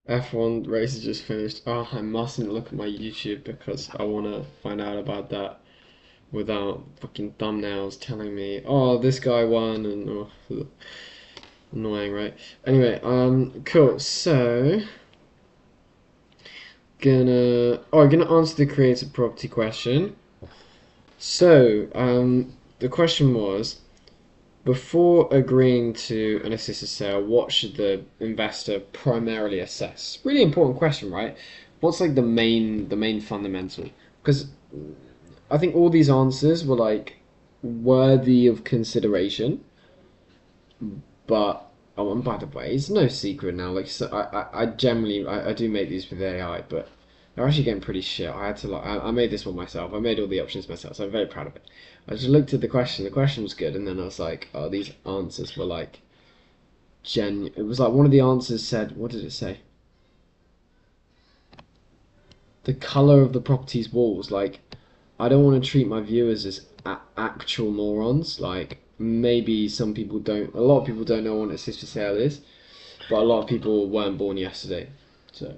F1 race is just finished. Oh, I mustn't look at my YouTube because I want to find out about that without fucking thumbnails telling me, oh, this guy won, and oh, annoying, right? Anyway, cool. So, gonna answer the creative property question. So, the question was, before agreeing to an assisted sale, what should the investor primarily assess? Really important question, right? What's like the main fundamental? Because I think all these answers were like worthy of consideration, but oh, and by the way, it's no secret now. Like, so I generally I do make these with AI, but they're actually getting pretty shit. I had to like I made this one myself. I made all the options myself, so I'm very proud of it. I just looked at the question. The question was good, and then I was like, oh, these answers were like It was like one of the answers said, what did it say? The color of the property's walls. Like, I don't want to treat my viewers as actual morons. Like, maybe some people don't. A lot of people don't know what a sister sale is, but a lot of people weren't born yesterday. So.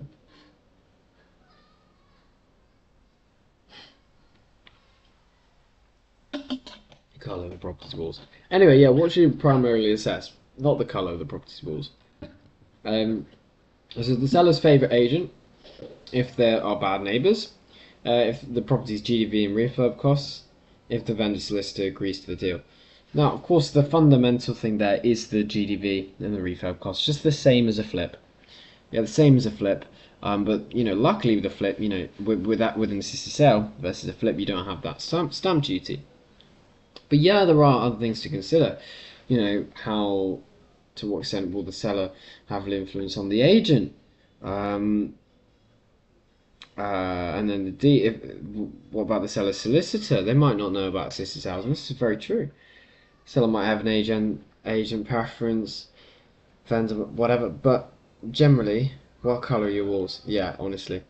The color of the property's walls. Anyway, yeah, what should you primarily assess? Not the color of the property's walls. This is the seller's favorite agent if there are bad neighbours, if the property's GDV and refurb costs, if the vendor solicitor agrees to the deal. Now, of course, the fundamental thing there is the GDV and the refurb costs, just the same as a flip. Yeah, the same as a flip. But luckily with a flip, with an assisted sale versus a flip, you don't have that stamp duty. But yeah, there are other things to consider. How to what extent will the seller have an influence on the agent? Um, and then what about the seller's solicitor? They might not know about assisted sales, and this is very true. Seller might have an agent preference, vendor, whatever. But generally, what color are your walls? Yeah, honestly,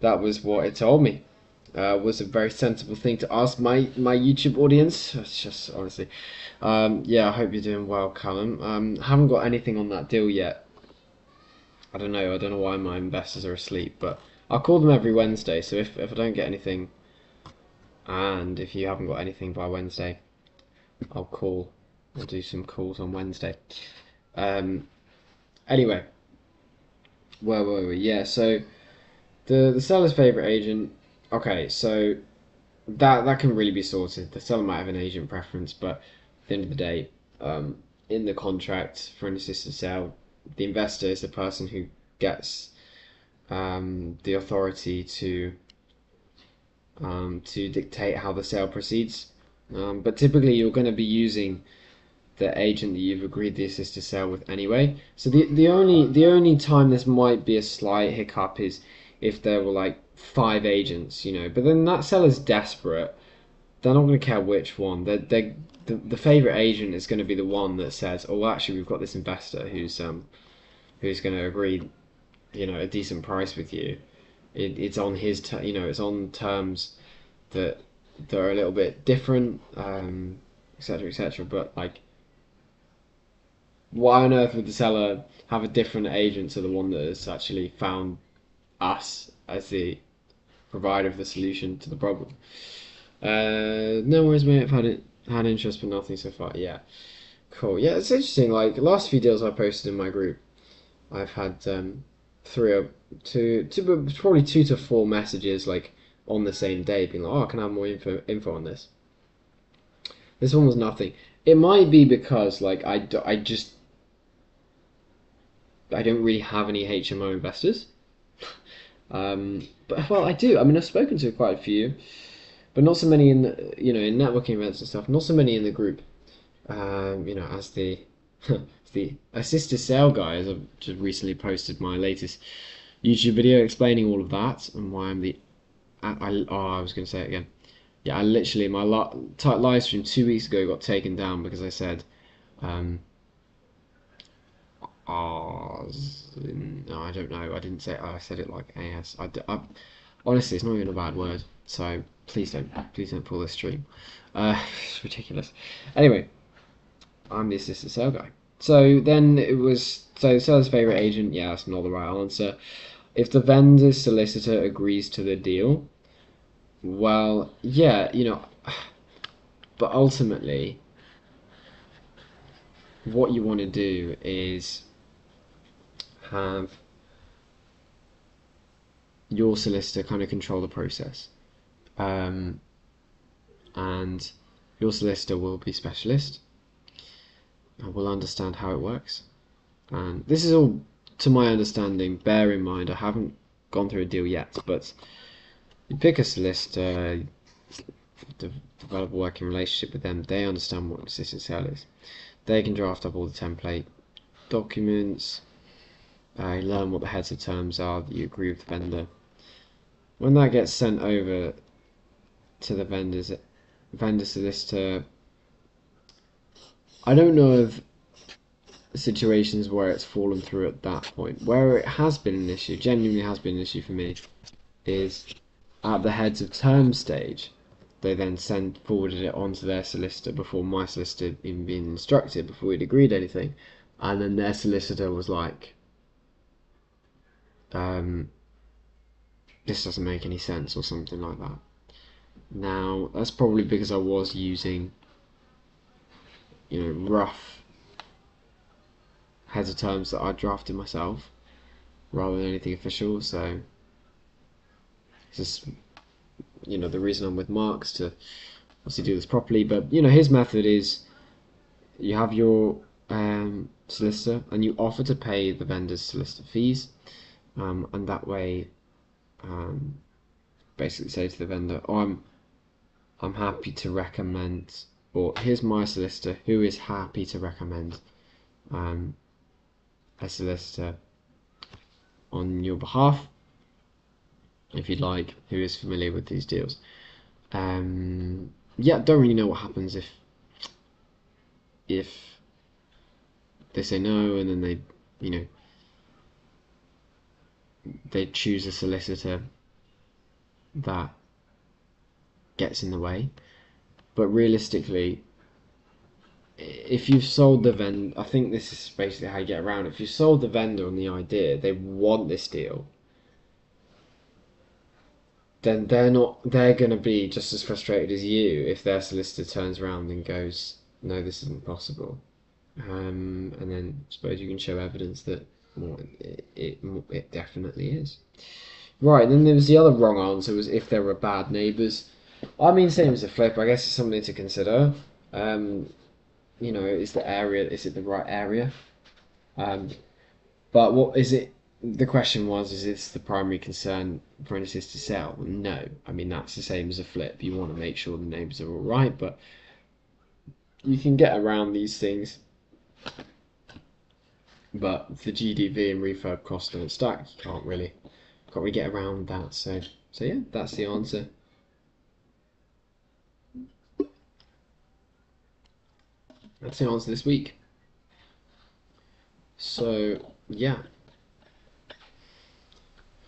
that was what it told me. Was a very sensible thing to ask my YouTube audience. It's just honestly, yeah. I hope you're doing well, Callum. Haven't got anything on that deal yet. I don't know. I don't know why my investors are asleep, but I'll call them every Wednesday. So if I don't get anything, and if you haven't got anything by Wednesday, I'll call. I'll do some calls on Wednesday. Um. Anyway, where were we? Yeah. So the seller's favorite agent. Okay. So that can really be sorted. The seller might have an agent preference, but at the end of the day, in the contract for an assisted sale, the investor is the person who gets the authority to dictate how the sale proceeds. But typically, you're going to be using the agent that you've agreed the assisted sale with anyway. So the only time this might be a slight hiccup is if there were like 5 agents. But then that seller's desperate. They're not going to care which one. The favorite agent is going to be the one that says, "Oh, well, actually, we've got this investor who's going to agree, a decent price with you. It's on it's on terms that are a little bit different, etc., etc." But like, why on earth would the seller have a different agent to the one that has actually found us as the provider of the solution to the problem? No worries, mate. I've had interest, but nothing so far. Yeah, cool. Yeah, it's interesting. Like the last few deals I posted in my group, I've had three or probably 2 to 4 messages like on the same day, being like, "Oh, can I have more info on this?" This one was nothing. It might be because like I just I don't really have any HMO investors. But well, I do. I mean, I've spoken to quite a few, but not so many in in networking events and stuff. Not so many in the group. As the as the assisted sale guy, as I've just recently posted my latest YouTube video explaining all of that and why I'm the. I was going to say it again. Yeah, I literally my live stream 2 weeks ago got taken down because I said, no, I don't know. I didn't say. I said it like AS. Honestly, it's not even a bad word. So please don't pull this stream. It's ridiculous. Anyway, I'm the assistant sale guy. So then it was So seller's favourite agent, yeah, that's not the right answer. If the vendor's solicitor agrees to the deal, well, yeah, but ultimately, what you want to do is have your solicitor kind of control the process. And your solicitor will be specialist and will understand how it works. And this is all, to my understanding, bear in mind, I haven't gone through a deal yet, but you pick a solicitor, develop a working relationship with them, they understand what assisted sale is. They can draft up all the template documents, learn what the heads of terms are that you agree with the vendor. When that gets sent over to the vendor solicitor, I don't know of situations where it's fallen through at that point. Where it has been an issue, genuinely has been an issue for me, is at the heads of terms stage. They then forwarded it on to their solicitor before my solicitor even being instructed, before we'd agreed anything, and then their solicitor was like, this doesn't make any sense, or something like that. Now, that's probably because I was using, rough heads of terms that I drafted myself, rather than anything official, so it's just, the reason I'm with Mark's to obviously do this properly. But, his method is, you have your solicitor, and you offer to pay the vendor's solicitor fees, and that way, basically say to the vendor, oh, I'm happy to recommend, or here's my solicitor who is happy to recommend a solicitor on your behalf, if you'd like, who is familiar with these deals. Yeah, don't really know what happens if they say no, and then they choose a solicitor that gets in the way. But realistically, if you've sold the vendor, I think this is basically how you get around it. If you sold the vendor on the idea they want this deal, then they're going to be just as frustrated as you if their solicitor turns around and goes, no, this isn't possible. And then I suppose you can show evidence that it definitely is. Right, then there was the other wrong answer, was if there were bad neighbours. I mean, same as a flip, I guess it's something to consider. Is it the right area? But what is it? The question was, is this the primary concern for an assisted sale? No. I mean, that's the same as a flip. You want to make sure the neighbours are all right, but you can get around these things. But the GDV and refurb cost don't stack. You can't really get around that. So yeah, that's the answer. That's the answer this week. So yeah.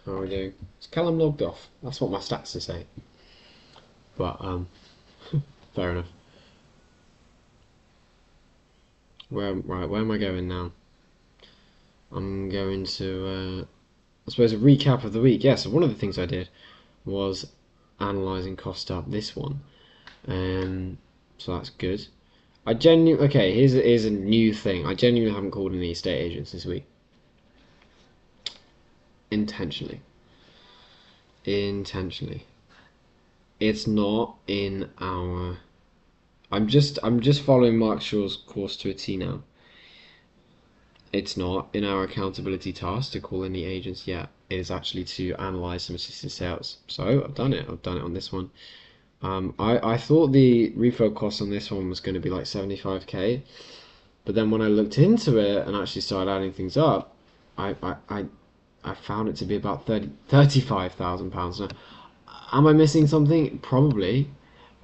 How are we doing? Is Callum logged off? That's what my stats are saying. But fair enough. Where am I going now? I'm going to I suppose a recap of the week. Yeah, so one of the things I did was analysing cost up this one. So that's good. Okay, here's a new thing. I genuinely haven't called any estate agents this week. Intentionally. It's not in our... I'm just following Mark Shaw's course to a T now. It's not in our accountability task to call any agents yet. It is actually to analyse some assisted sales. So I've done it on this one. I thought the refurb cost on this one was going to be like 75k, but then when I looked into it and actually started adding things up, I found it to be about £35,000. Now, am I missing something? Probably.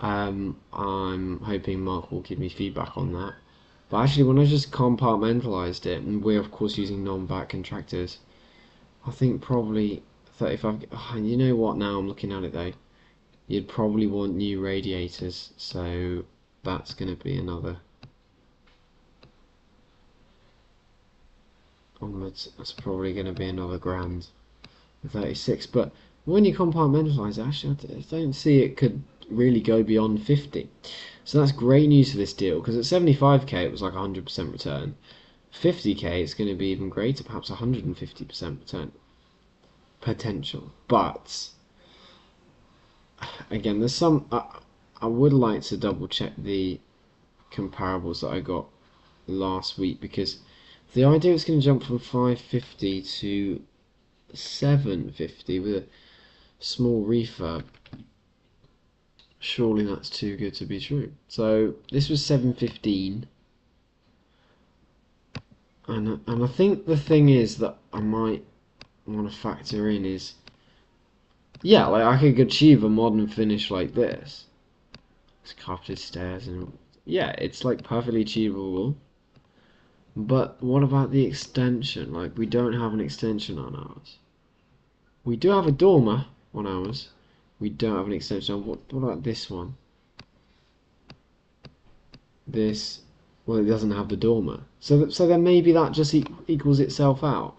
I'm hoping Mark will give me feedback on that. But actually, when I just compartmentalised it, and we're of course using non-back contractors, I think probably 35. Oh, you know what? Now I'm looking at it though, you'd probably want new radiators, so that's going to be another onwards, that's probably going to be another grand. 36, but when you compartmentalise, actually, I don't see it could really go beyond 50. So that's great news for this deal, because at 75k it was like 100% return. 50k it's going to be even greater, perhaps 150% return potential. But again, there's some. I would like to double check the comparables that I got last week, because the idea it's going to jump from 550 to 750 with a small refurb, surely that's too good to be true. So this was 715, and I think the thing is that I might want to factor in is, yeah, like I could achieve a modern finish like this. It's carpeted stairs and yeah, it's like perfectly achievable. But what about the extension? Like, we don't have an extension on ours. We do have a dormer on ours. We don't have an extension on. What about this one? This, well, it doesn't have the dormer. So then maybe that just equals itself out.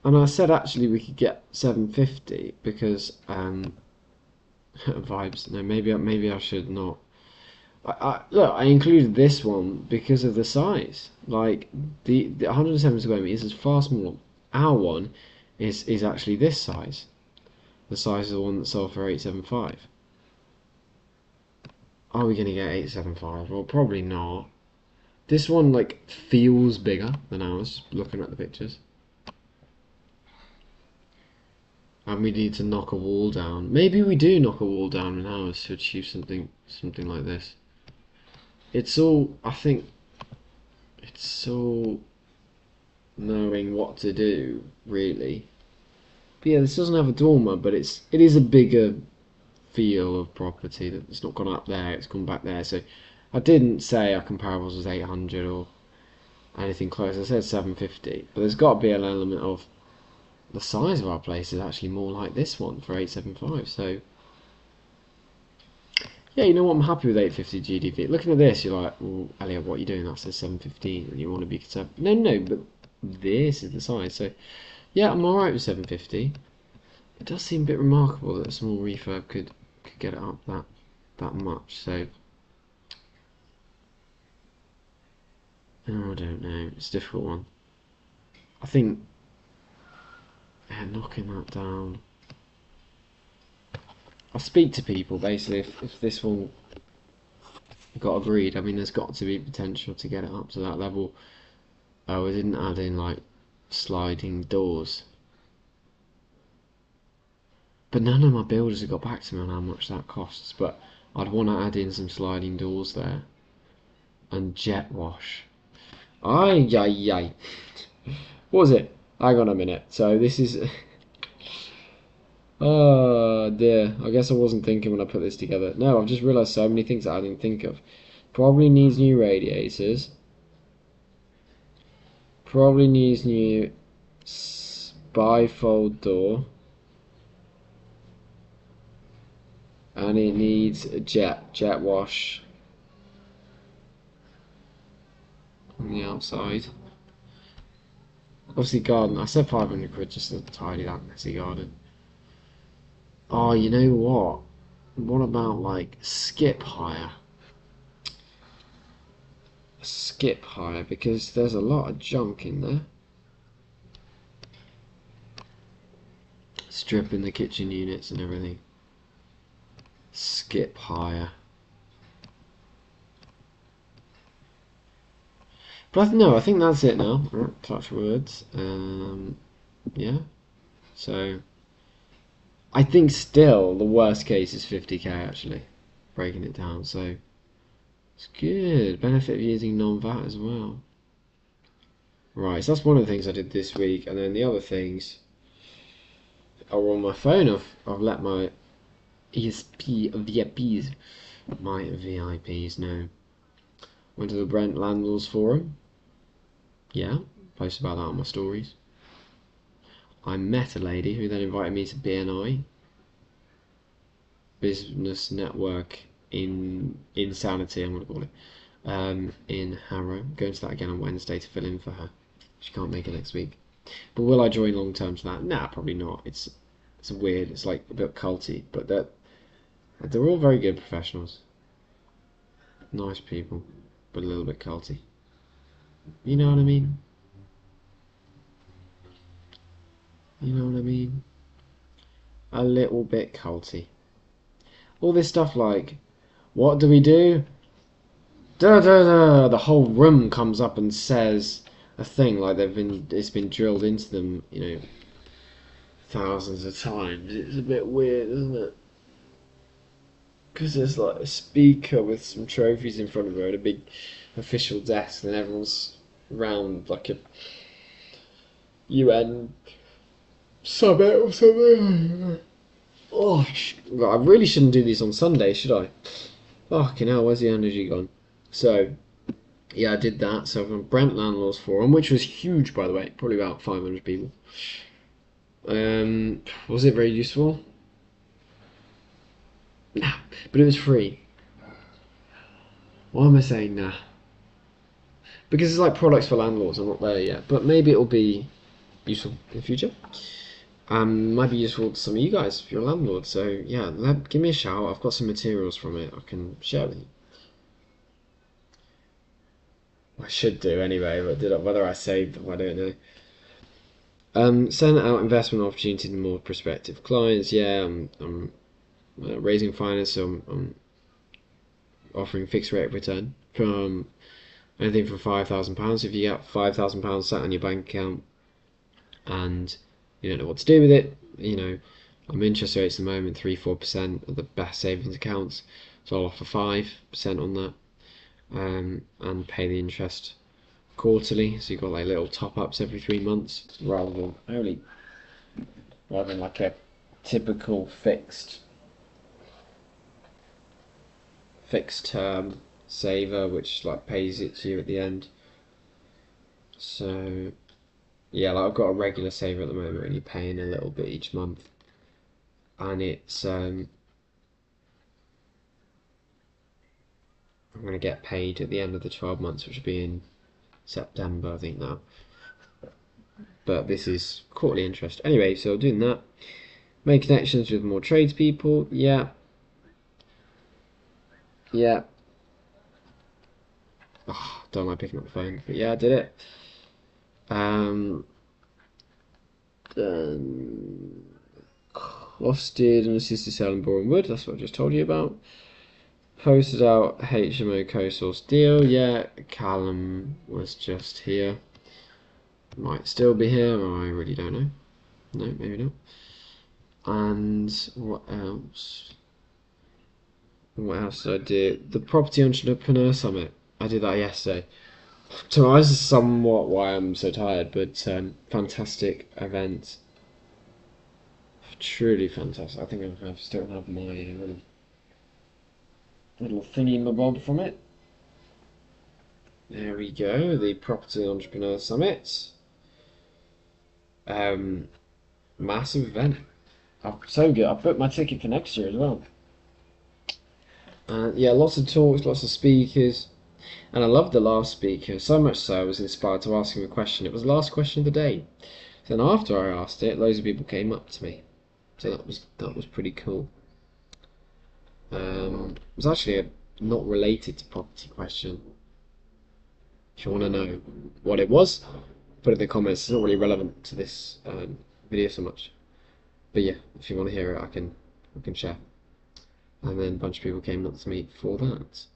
And I said actually we could get 750 because vibes. No, maybe I should not. Look, I included this one because of the size. Like the 107 square meters is far smaller. Our one is actually this size. The size of the one that sold for 875. Are we gonna get 875? Well, probably not. This one like feels bigger than ours. Looking at the pictures. And we need to knock a wall down. Maybe we do knock a wall down in ours to achieve something like this. It's all, I think, it's all knowing what to do, really. But yeah, this doesn't have a dormer, but it is a bigger feel of property. That it's not gone up there, it's gone back there. So I didn't say our comparables was 800 or anything close. I said 750, but there's got to be an element of the size of our place is actually more like this one for 875. So yeah, you know what? I'm happy with 850 GDP. Looking at this, you're like, well, Elliot, what are you doing? That says 715, and you want to be conservative. No, but this is the size. So yeah, I'm alright with 750. It does seem a bit remarkable that a small refurb could get it up that much. So oh, I don't know. It's a difficult one. I think knocking that down. I'll speak to people basically if this one got agreed. I mean, there's got to be potential to get it up to that level. Oh, we didn't add in like sliding doors, but none of my builders have got back to me on how much that costs. But I'd want to add in some sliding doors there and jet wash. Ay. What was it? Hang on a minute. So this is. Oh dear, I guess I wasn't thinking when I put this together. No, I've just realised so many things that I didn't think of. Probably needs new radiators. Probably needs new bifold door. And it needs a jet wash on the outside. Obviously garden, I said 500 quid just to tidy that messy garden. Oh, you know what? What about like skip hire? Skip hire, because there's a lot of junk in there. Stripping the kitchen units and everything. Skip hire. But no, I think that's it now. Touch words. Yeah. So I think still the worst case is 50k actually, breaking it down. So it's good. Benefit of using non-VAT as well. Right, so that's one of the things I did this week, and then the other things are on my phone. I've let my VIPs know. Went to the Brent Landlords Forum. Yeah, posted about that on my stories. I met a lady who then invited me to BNI, Business Network in Insanity, I'm going to call it, in Harrow. I'm going to that again on Wednesday to fill in for her. She can't make it next week. But will I join long term to that? Nah, probably not. It's weird. It's like a bit culty, but they're all very good professionals, nice people, but a little bit culty. You know what I mean? You know what I mean? A little bit culty. All this stuff like, what do we do? Da da da! The whole room comes up and says a thing like it's been drilled into them, thousands of times. It's a bit weird, isn't it? Because there's like a speaker with some trophies in front of her and a big official desk, and everyone's round like a UN summit or something. Oh, I really shouldn't do these on Sunday, should I? Fucking hell, where's the energy gone? So, yeah, I did that. So from Brent Landlords Forum, which was huge, by the way, probably about 500 people. Was it very useful? Nah, but it was free. Why am I saying nah? Because it's like products for landlords. I'm not there yet, but maybe it'll be useful in the future. Might be useful to some of you guys if you're a landlord. So yeah, give me a shout. I've got some materials from it I can share with you. I should do anyway, but whether I saved them, I don't know. Send out investment opportunities to more prospective clients. Yeah, I'm raising finance, so I'm offering fixed rate of return from anything from £5,000. If you get £5,000 sat on your bank account and you don't know what to do with it, I'm interest rates at the moment 3-4% are the best savings accounts, so I'll offer 5% on that, and pay the interest quarterly. So you've got like little top ups every 3 months rather than like a typical fixed term saver, which like pays it to you at the end. So yeah, like I've got a regular saver at the moment and you're paying a little bit each month, and it's I'm going to get paid at the end of the 12 months, which will be in September, I think now. But this is quarterly interest. Anyway, so doing that. Make connections with more tradespeople. Yeah. Yeah. Oh, don't like picking up the phone, but yeah, I did it. Costed and assisted sale in Boreham Wood. That's what I just told you about. Posted out HMO co-source deal. Yeah, Callum was just here. Might still be here, or I really don't know. No, maybe not. And what else? What else did I do? The Property Entrepreneur Summit. I did that yesterday. So this is somewhat why I'm so tired, but fantastic event. Truly fantastic. I think I still have my little thingy-mabob from it. There we go, the Property Entrepreneur Summit. Massive event. So good. I've booked my ticket for next year as well. Yeah, lots of talks, lots of speakers. And I loved the last speaker, so much so I was inspired to ask him a question. It was the last question of the day. Then after I asked it, loads of people came up to me. So that was pretty cool. It was actually a not related to property question. If you want to know what it was, put it in the comments. It's not really relevant to this video so much. But yeah, if you want to hear it, I can share. And then a bunch of people came up to me for that.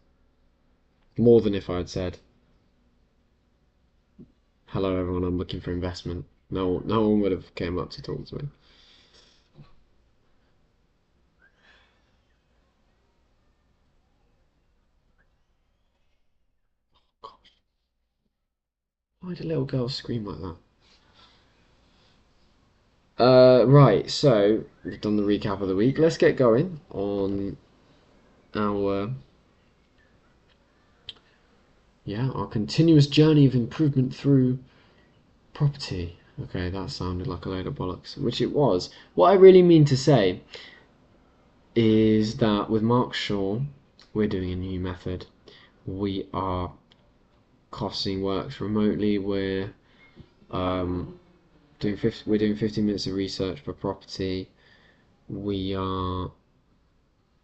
More than if I had said, "Hello everyone, I'm looking for investment." No one would have came up to talk to me. Gosh, why did little girls scream like that? Right, so we've done the recap of the week. Let's get going on our our continuous journey of improvement through property. Okay, that sounded like a load of bollocks, which it was. What I really mean to say is that with Mark Shaw, we're doing a new method. We are costing works remotely. We're We're doing 15 minutes of research per property. We are,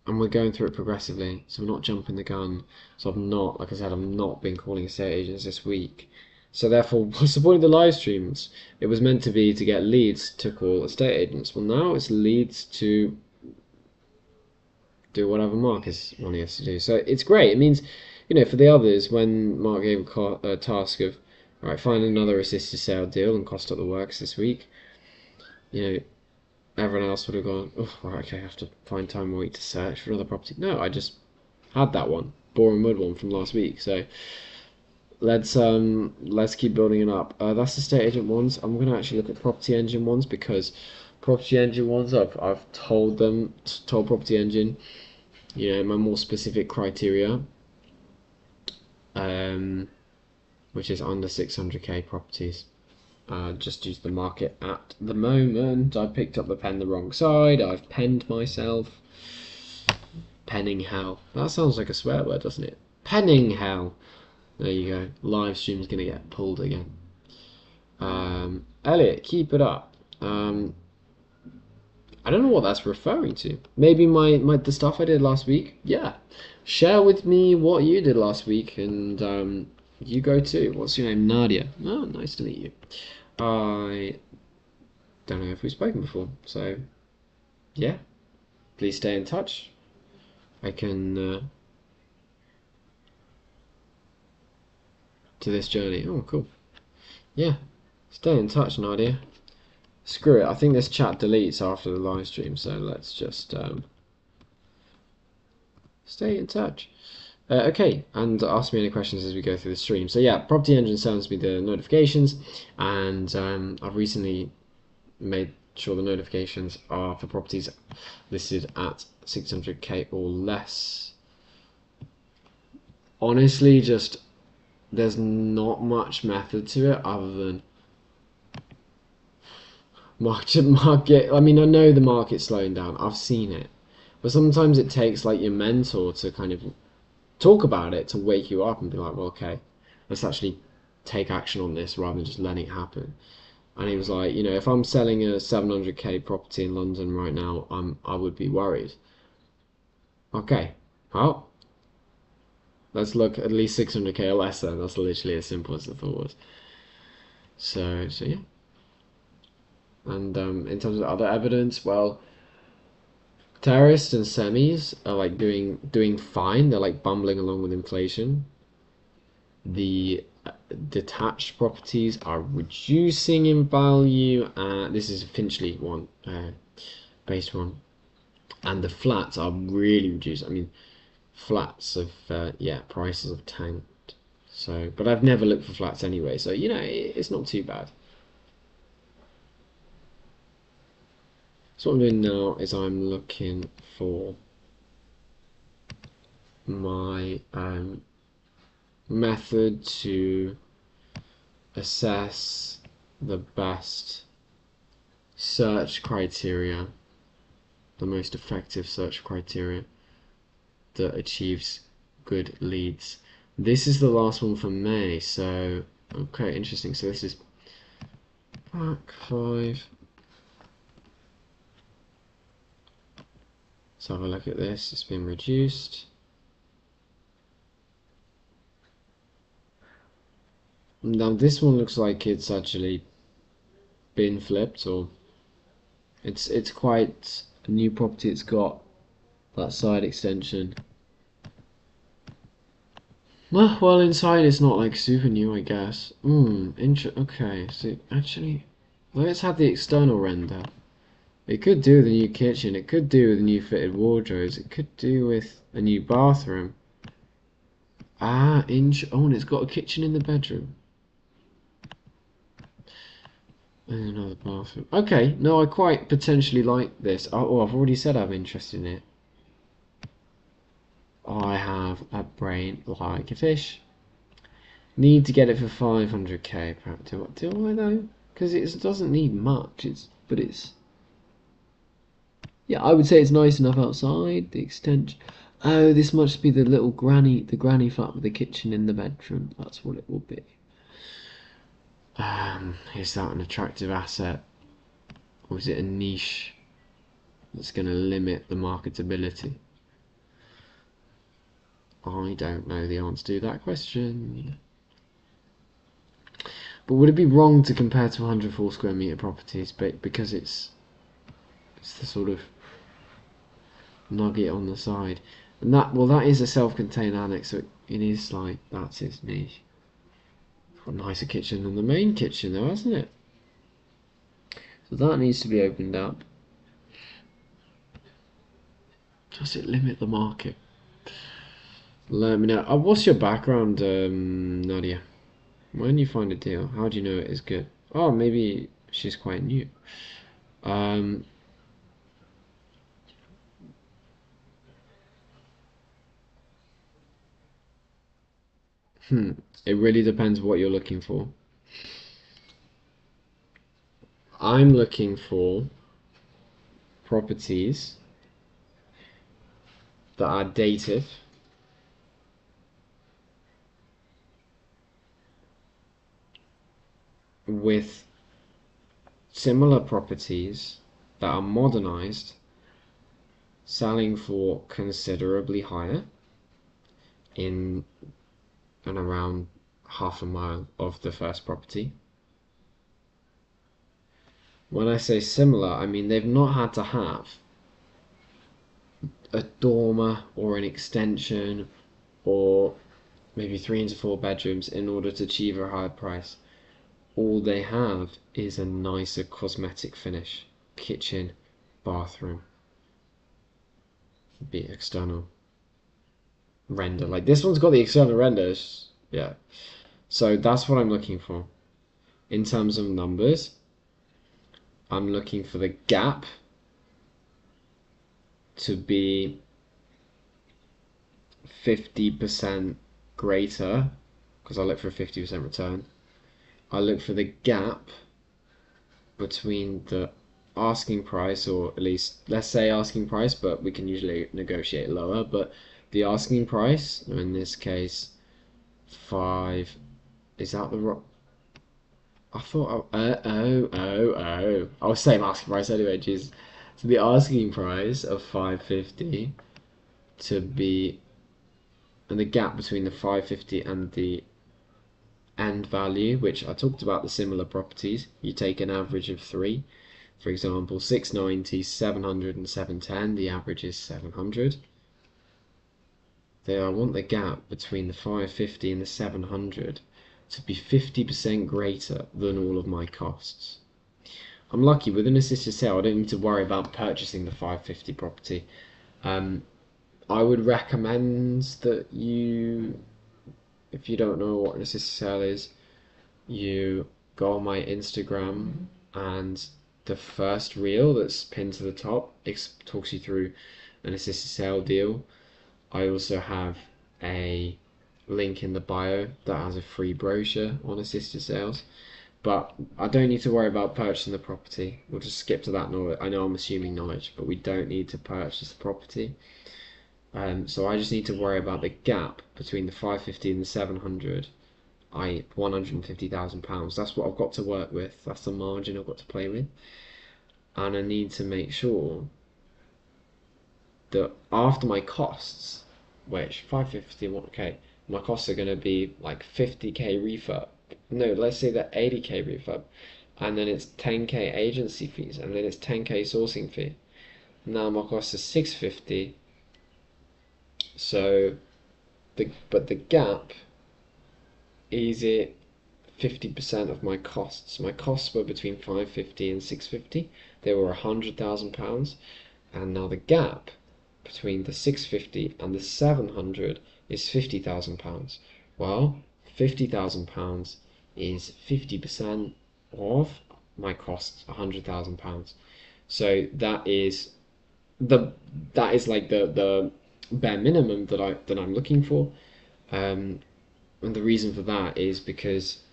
and we're going through it progressively, so we're not jumping the gun. So I've not, like I said, I've not been calling estate agents this week. So therefore, what's the point of the live streams? It was meant to be to get leads to call estate agents. Well, now it's leads to do whatever Mark is wanting us to do. So it's great. It means, for the others, when Mark gave a task of, all right, find another assisted sale deal and cost up the works this week, everyone else would have gone, oh, right, okay, I have to find time and week to search for another property. No, I just had that one, Boring Mud one from last week. So let's keep building it up. That's estate agent ones. I'm gonna actually look at property engine ones, because property engine ones, I've told property engine, my more specific criteria, which is under 600k properties. Just use the market at the moment. I picked up the pen the wrong side. I've penned myself. Penning hell. That sounds like a swear word, doesn't it? Penning hell. There you go. Live stream's gonna get pulled again. Elliot, keep it up. I don't know what that's referring to. Maybe the stuff I did last week. Yeah. Share with me what you did last week, and you go too. What's your name? Nadia. Oh, nice to meet you. I don't know if we've spoken before, so yeah, please stay in touch. I can to this journey. Oh, cool. Yeah, stay in touch, Nadia. Screw it. I think this chat deletes after the live stream, so let's just stay in touch. Okay, and ask me any questions as we go through the stream. So yeah, Property Engine sends me the notifications, and I've recently made sure the notifications are for properties listed at 600k or less. Honestly, just there's not much method to it other than market. I mean, I know the market's slowing down. I've seen it, but sometimes it takes like your mentor to kind of talk about it to wake you up and be like, well, okay, let's actually take action on this rather than just letting it happen. And he was like, if I'm selling a 700k property in London right now, I would be worried. Okay, well, let's look at least 600k or less then. That's literally as simple as the thought was. So yeah. And in terms of other evidence, well, terraced and semis are like doing fine. They're like bumbling along with inflation. The detached properties are reducing in value. This is a Finchley one, based one, and the flats are really reduced. I mean, flats have prices have tanked. So, but I've never looked for flats anyway, so it's not too bad. So what I'm doing now is I'm looking for my method to assess the best search criteria, the most effective search criteria that achieves good leads. This is the last one for May, so okay, interesting. So this is back 5. Let's have a look at this. It's been reduced. Now this one looks like it's actually been flipped, or it's quite a new property. It's got that side extension. Well, inside it's not like super new, I guess. Okay, so actually, let's have the external render. It could do with a new kitchen, it could do with new fitted wardrobes, it could do with a new bathroom. Oh, and it's got a kitchen in the bedroom. And another bathroom. Okay, no, I quite potentially like this. Oh, I've already said I'm interested in it. I have a brain like a fish. Need to get it for 500k. Do I though? Because it doesn't need much. But it's. Yeah, I would say it's nice enough outside. The extension. Oh, this must be the granny flat with the kitchen in the bedroom. That's what it will be. Is that an attractive asset, or is it a niche that's going to limit the marketability? I don't know the answer to that question. But would it be wrong to compare to 104 square meter properties, because it's the sort of nugget on the side? And that is a self-contained annex, so it is like, that's its niche. It's got a nicer kitchen than the main kitchen though, hasn't it? So that needs to be opened up. Does it limit the market? Let me know. What's your background, Nadia? When you find a deal, how do you know it is good? Oh, maybe she's quite new. It really depends what you're looking for. I'm looking for properties that are dated, with similar properties that are modernized, selling for considerably higher in and around half a mile of the first property. When I say similar, I mean they've not had to have a dormer or an extension or maybe 3 into 4 bedrooms in order to achieve a higher price. All they have is a nicer cosmetic finish, kitchen, bathroom, be it external render. Like this one's got the external renders, yeah. So that's what I'm looking for. In terms of numbers, I'm looking for the gap to be 50% greater, because I look for a 50% return. I look for the gap between the asking price, or at least let's say asking price, but we can usually negotiate lower, but the asking price, in this case 5, is that the rock? I thought I was saying asking price anyway, jeez. So the asking price of 550 to be, and the gap between the 550 and the end value, which I talked about the similar properties, you take an average of 3. For example, 690, 700 and 710, the average is 700. There, I want the gap between the 550 and the 700 to be 50% greater than all of my costs. I'm lucky with an assisted sale, I don't need to worry about purchasing the 550 property. I would recommend that you, if you don't know what an assisted sale is, you go on my Instagram, and the first reel that's pinned to the top talks you through an assisted sale deal. I also have a link in the bio that has a free brochure on assisted sales, but I don't need to worry about purchasing the property. We'll just skip to that knowledge. I know I'm assuming knowledge, but we don't need to purchase the property. So I just need to worry about the gap between the 550 and the 700, i.e. £150,000. That's what I've got to work with. That's the margin I've got to play with. And I need to make sure that after my costs, which 550, okay, my costs are going to be like 50k refurb. No, let's say that 80k refurb, and then it's 10k agency fees, and then it's 10k sourcing fee. Now my cost is 650. So, but the gap is it 50% of my costs. My costs were between 550 and 650. They were £100,000, and now the gap between the 650 and the 700 is £50,000. Well, £50,000 is 50% of my costs, £100,000. So that is like the bare minimum that I'm looking for. And the reason for that is because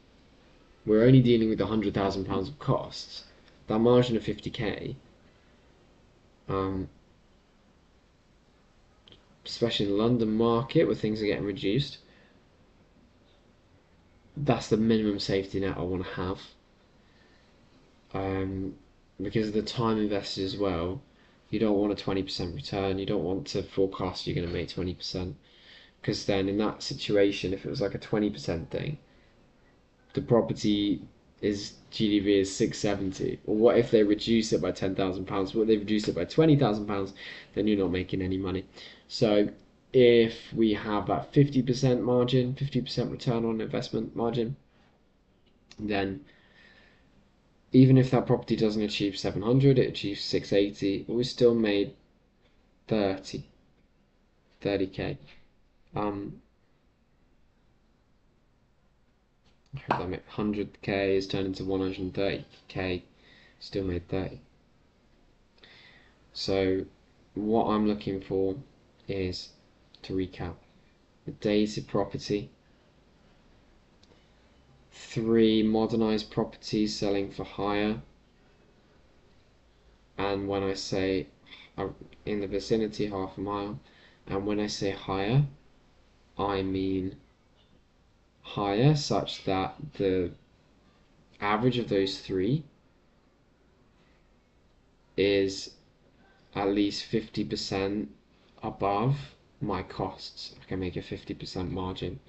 we're only dealing with £100,000 of costs. That margin of 50k, especially in the London market where things are getting reduced, that's the minimum safety net I want to have. Because of the time invested as well, you don't want a 20% return. You don't want to forecast you're going to make 20%, because then in that situation, if it was like a 20% thing, the property is GDV is 670. Or what if they reduce it by £10,000? What if they reduce it by £20,000? Then you're not making any money. So if we have that 50% margin, 50% return on investment margin, then even if that property doesn't achieve 700, it achieves 680, we still made 30k. Um, 100k is turned into 130k, still made 30. So what I'm looking for is, to recap, a dated property, 3 modernized properties selling for higher, and when I say in the vicinity, half a mile, and when I say higher, I mean higher such that the average of those 3 is at least 50% above my costs. I can make a 50% margin.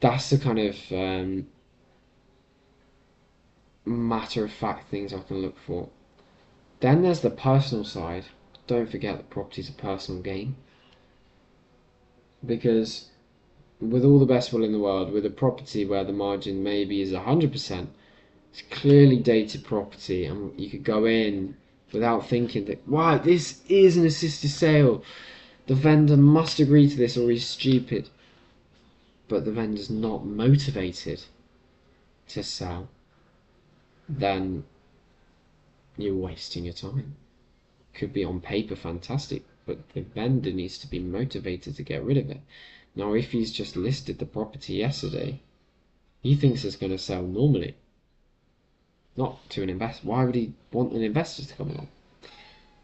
That's the kind of matter of fact things I can look for. Then there's the personal side. Don't forget that property's a personal game, because with all the best will in the world, with a property where the margin maybe is 100%, it's clearly dated property, and you could go in without thinking that, wow, this is an assisted sale, the vendor must agree to this or he's stupid. But the vendor's not motivated to sell, then you're wasting your time. Could be on paper fantastic, but the vendor needs to be motivated to get rid of it. Now, if he's just listed the property yesterday, he thinks it's going to sell normally, not to an investor. Why would he want an investor to come along?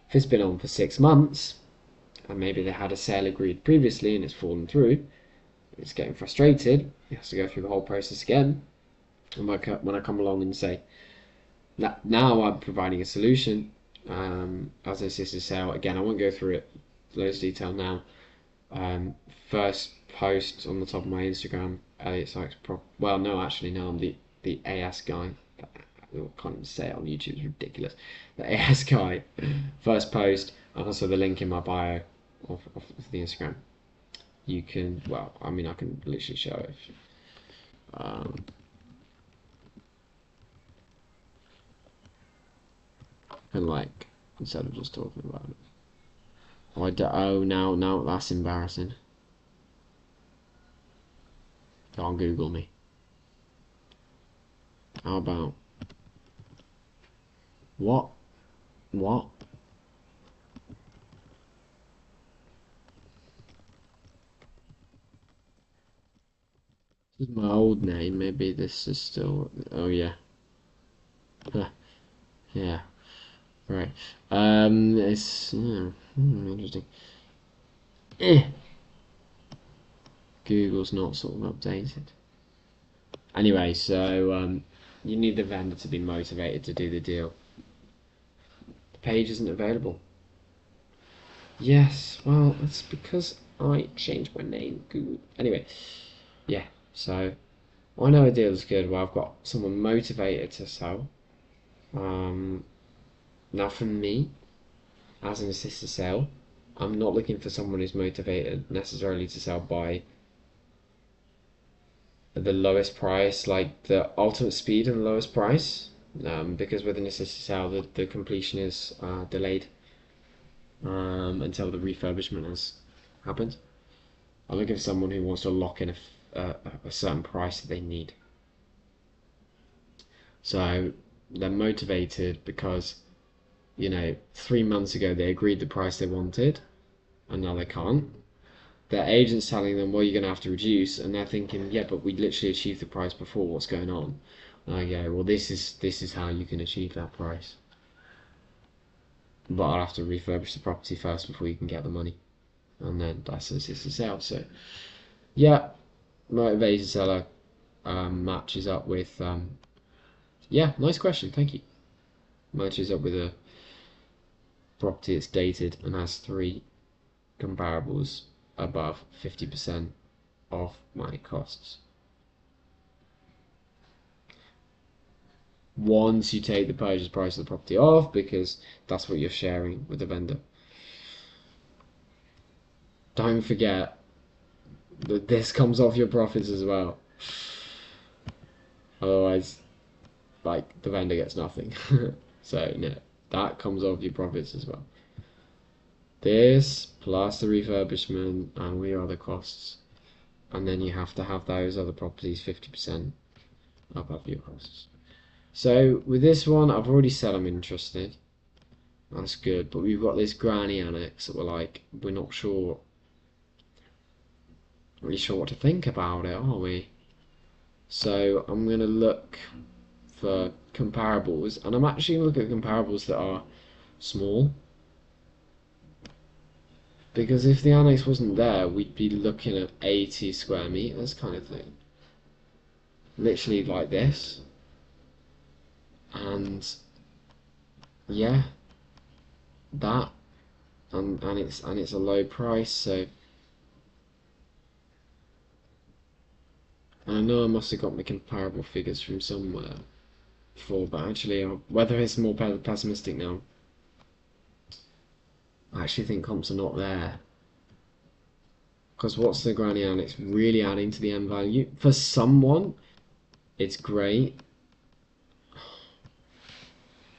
If it's been on for 6 months, and maybe they had a sale agreed previously and it's fallen through, it's getting frustrated, he has to go through the whole process again. And when I come along and say, now I'm providing a solution, as an assisted sale, again, I won't go through it loads of detail now. First post on the top of my Instagram, Elliot Sykes. Well, no, actually, no, I'm the AS guy. I can't even say it on YouTube, it's ridiculous. The AS guy, first post, and also the link in my bio of the Instagram. You can, well, I mean, I can literally show it. And like, instead of just talking about it. Oh, now that's embarrassing. Can't Google me. How about what? This is my old name. Maybe this is still. Oh yeah. Yeah. Right. It's interesting. Google's not sort of updated. Anyway, so you need the vendor to be motivated to do the deal. The page isn't available. Yes, well, it's because I changed my name, Google. Anyway, yeah, so I know a deal is good where I've got someone motivated to sell. Now for me, as an assisted sale, I'm not looking for someone who's motivated necessarily to sell by the lowest price, like the ultimate speed and the lowest price, because with an assisted sale, the completion is delayed until the refurbishment has happened. I'm looking for someone who wants to lock in a certain price that they need. So they're motivated because, 3 months ago they agreed the price they wanted, and now they can't. Their agent's telling them, well, you're going to have to reduce, and they're thinking, yeah, but we literally achieved the price before, what's going on? And I go, well, this is how you can achieve that price. But I'll have to refurbish the property first before you can get the money. And then that's a sale. So, yeah, motivated seller matches up with yeah, nice question, thank you. Matches up with a property that's dated and has 3 comparables above 50% of my costs. Once you take the purchase price of the property off, because that's what you're sharing with the vendor. Don't forget that this comes off your profits as well. Otherwise, like, the vendor gets nothing. So, no, that comes off your profits as well. This plus the refurbishment and we are the costs. And then you have to have those other properties 50% above your costs. So with this one, I've already said I'm interested. That's good. But we've got this granny annex that we're not really sure what to think about it, are we? So I'm going to look for comparables. And I'm actually going to look at comparables that are small. Because if the annex wasn't there, we'd be looking at 80 square meters kind of thing. Literally like this. And yeah, that and it's a low price, so I know I must have got my comparable figures from somewhere before, but actually whether it's more pessimistic now, I actually think comps are not there. Because what's the granny annex really adding to the end value? For someone, it's great.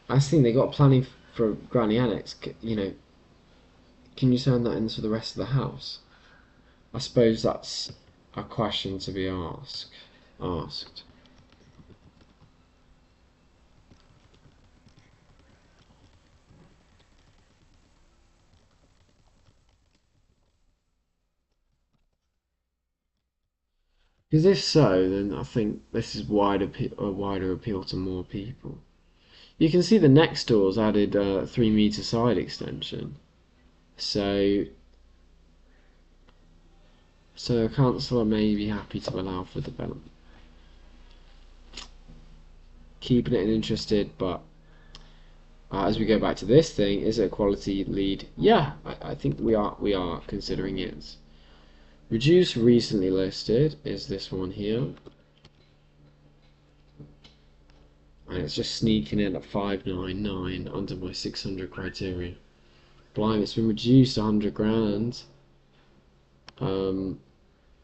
I think they got planning for granny annex, you know. Can you turn that into the rest of the house? I suppose that's a question to be asked. Because if so, then I think this is a wider appeal to more people. You can see the next door's added a 3 meter side extension. So a councillor may be happy to allow for development. Keeping it interested, but as we go back to this thing, is it a quality lead? Yeah, I think we are considering it. Reduced recently listed is this one here. And it's just sneaking in at 599 under my 600 criteria. Blimey, it's been reduced 100 grand.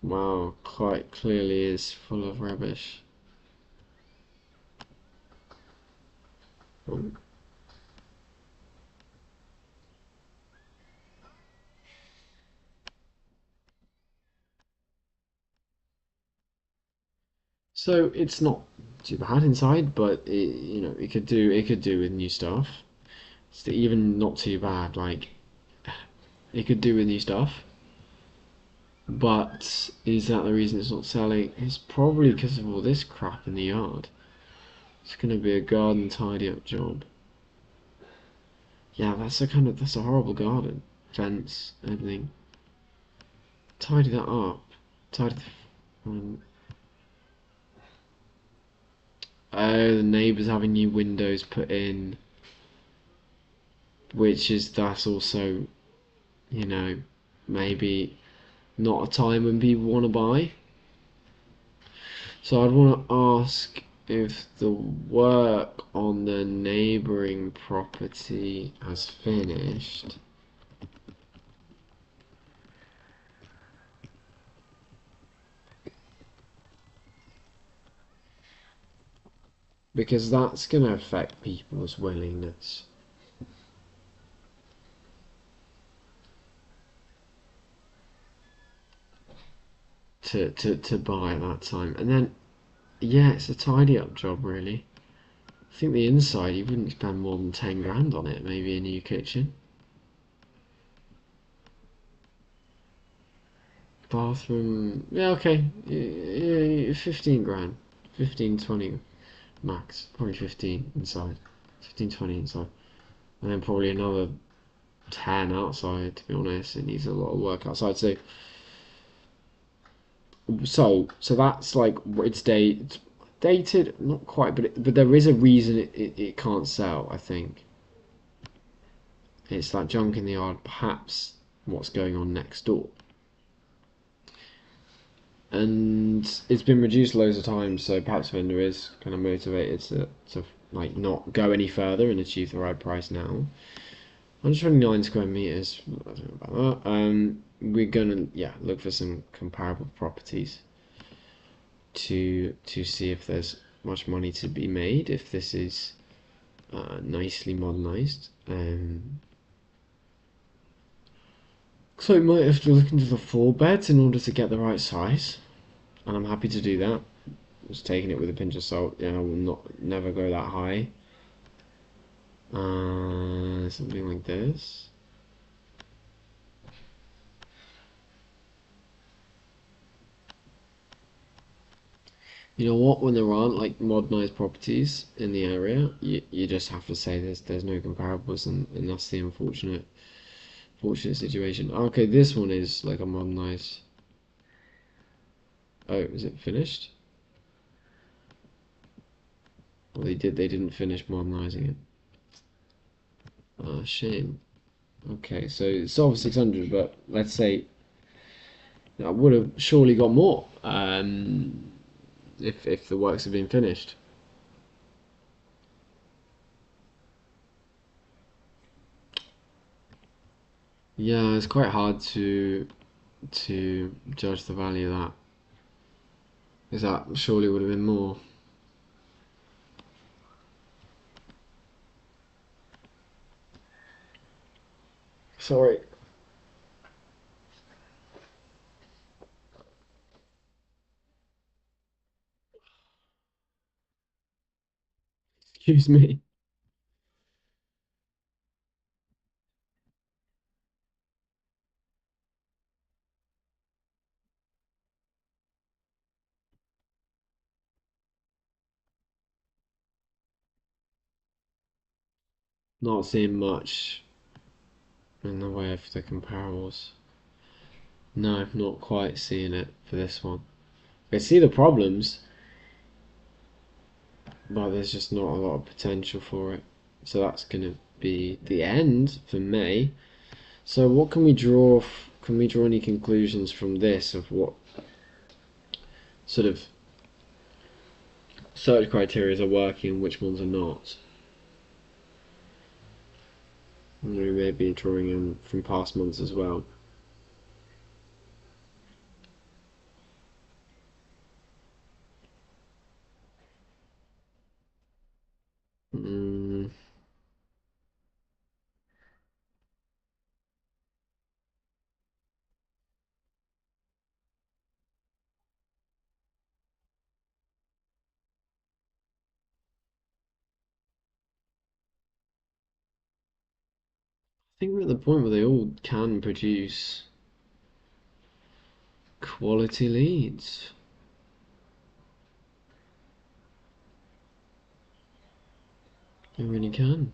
Wow, quite clearly is full of rubbish. Oh. So it's not too bad inside, but it could do with new stuff. It's even not too bad. Like, it could do with new stuff. But is that the reason it's not selling? It's probably because of all this crap in the yard. It's gonna be a garden tidy up job. Yeah, that's a horrible garden. Fence, everything. Tidy that up. Tidy the. Oh, the neighbours having new windows put in, that's also, maybe not a time when people want to buy. So I'd want to ask if the work on the neighbouring property has finished. Because that's going to affect people's willingness to buy at that time. And then, yeah, it's a tidy up job, really. I think the inside, you wouldn't spend more than 10 grand on it, maybe a new kitchen. Bathroom, yeah, okay, yeah, 15 grand. 15, 20 max. Probably 15 inside. 15, 20 inside. And then probably another 10 outside, to be honest. It needs a lot of work outside, so So that's like it's dated, not quite, but there is a reason it can't sell. I think it's like junk in the yard. Perhaps what's going on next door, and it's been reduced loads of times. So perhaps vendor is kind of motivated to like not go any further and achieve the right price now. 129 square meters. I don't know about that. We're gonna look for some comparable properties to see if there's much money to be made if this is nicely modernized. So we might have to look into the four beds in order to get the right size, and I'm happy to do that. Just taking it with a pinch of salt. I will never go that high. Something like this. You know what? When there aren't like modernized properties in the area, you just have to say there's no comparables, and that's the unfortunate situation. Okay, this one is like a modernized. Oh, is it finished? Well, they didn't finish modernizing it. Ah, shame. Okay, so it sold for 600, but let's say I would have surely got more if the works had been finished. Yeah, it's quite hard to judge the value of that. Because that surely would have been more. Sorry. Excuse me. Not seeing much in the way of the comparables. No, not quite seeing it for this one. I see the problems, but there's just not a lot of potential for it. So that's going to be the end for May. So what can we draw? Can we draw any conclusions from this of what sort of search criteria are working and which ones are not? And we may be drawing in from past months as well. Mm, I think we're at the point where they all can produce quality leads. They really can.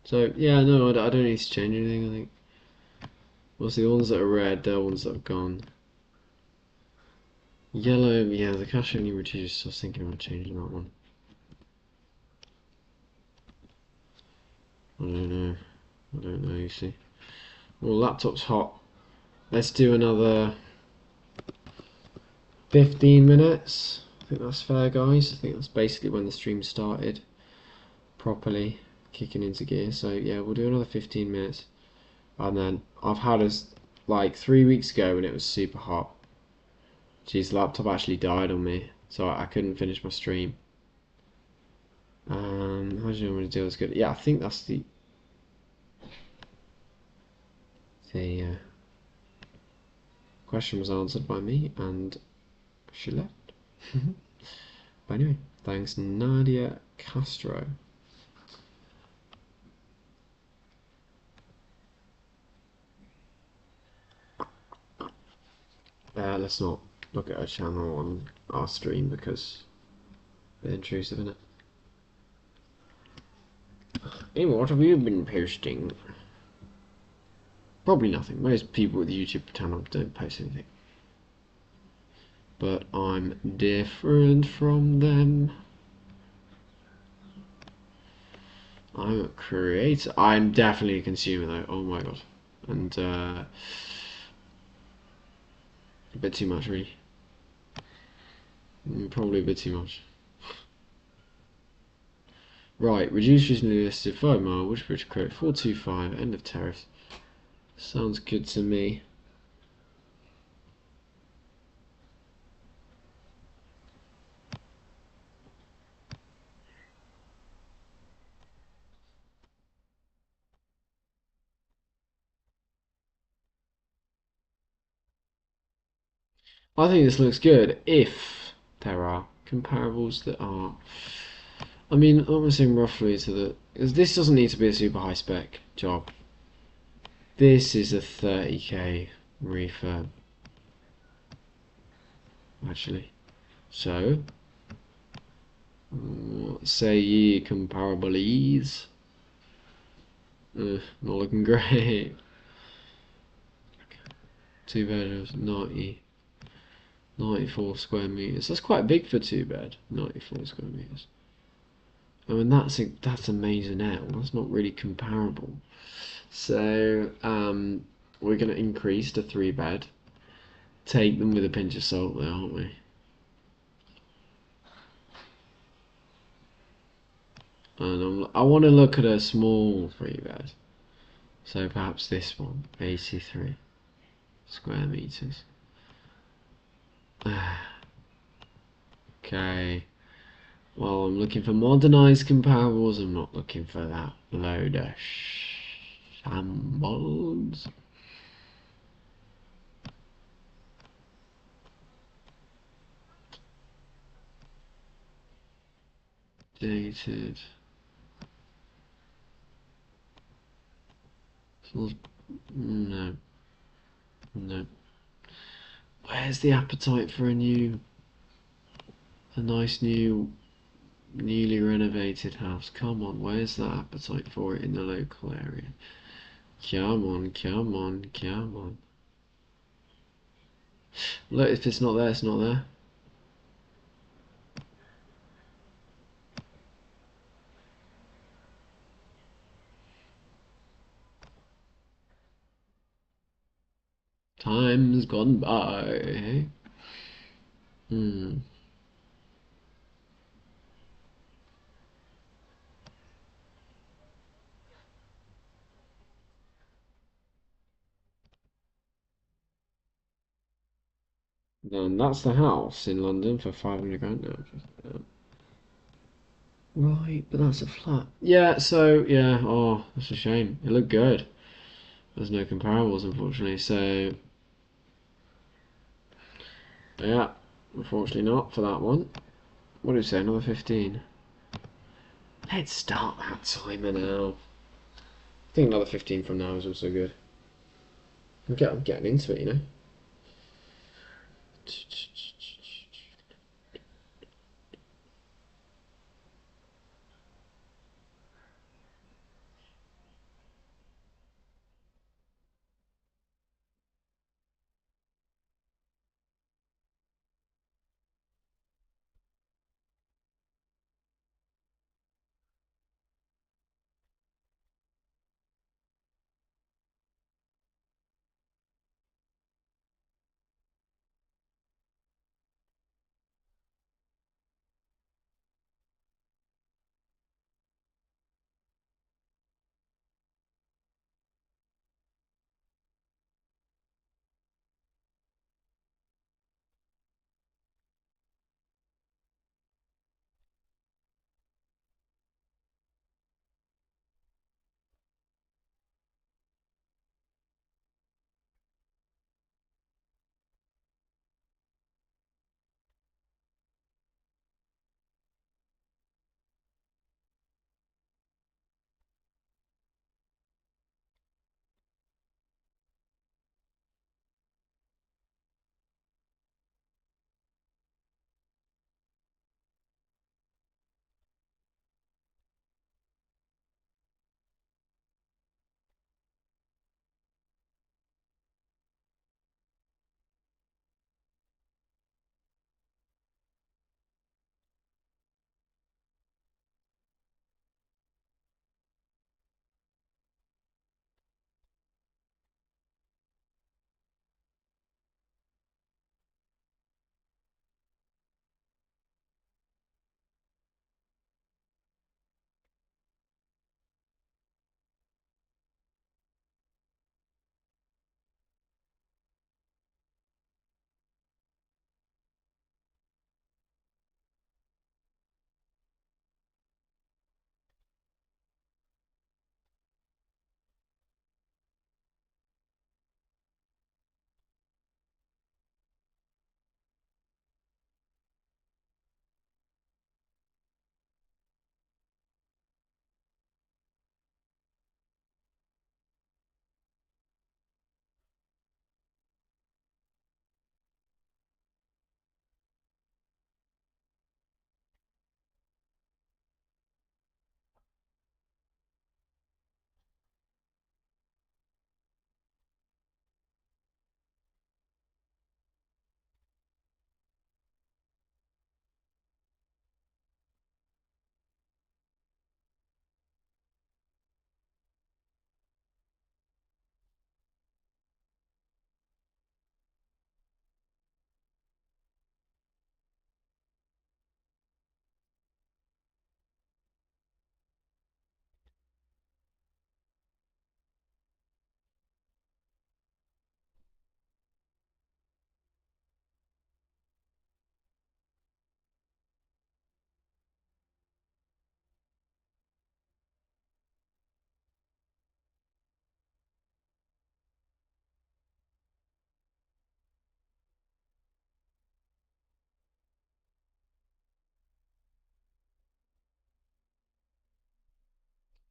So yeah, no, I don't need to change anything. I think. Well, the ones that are red, they're ones that have gone. Yellow, yeah, the cash only reduced. I was thinking about changing that one. I don't know. I don't know. You see. Well, laptop's hot. Let's do another 15 minutes. I think that's fair, guys. I think that's basically when the stream started properly kicking into gear. So yeah, we'll do another 15 minutes. And then I've had us like 3 weeks ago when it was super hot. Geez, the laptop actually died on me, so I couldn't finish my stream. How do you want me to do this good? Yeah, I think that's the question was answered by me, and she left. But anyway, thanks, Nadia Castro. Let's not look at her channel on our stream because it's a bit intrusive, isn't it? Amy, what have you been posting? Probably nothing. Most people with a YouTube channel don't post anything. But I'm different from them. I'm a creator. I'm definitely a consumer though. Oh my god. And a bit too much really. Probably a bit too much. Right, reduce recently listed 5 mile, Woodbridge quote 425, end of tariffs. Sounds good to me. I think this looks good if there are comparables that are. I mean, I'm saying roughly to the. Because this doesn't need to be a super high spec job. This is a 30k refurb, actually. So, what say ye comparables? Not looking great. 2 bedrooms, 94 square meters. That's quite big for 2 bed. 94 square meters. I mean, that's a maisonette. That's not really comparable. So we're going to increase to 3 bed. Take them with a pinch of salt, there, aren't we? And I want to look at a small 3 bed. So perhaps this one, 83 square meters. Okay. Well, I'm looking for modernised comparables. I'm not looking for that load of shambles. Dated. No. No. Where's the appetite for a nice new, newly renovated house? Come on, where's that appetite for it in the local area? Come on, come on, come on. Look, if it's not there, it's not there. Time's gone by. Hmm. And that's the house in London for 500 grand now. Right, but that's a flat. Yeah, so, yeah, oh, that's a shame. It looked good. There's no comparables, unfortunately, so, yeah, unfortunately not for that one. What did it say, another 15? Let's start that timer now. I think another 15 from now is also good. I'm getting into it, you know.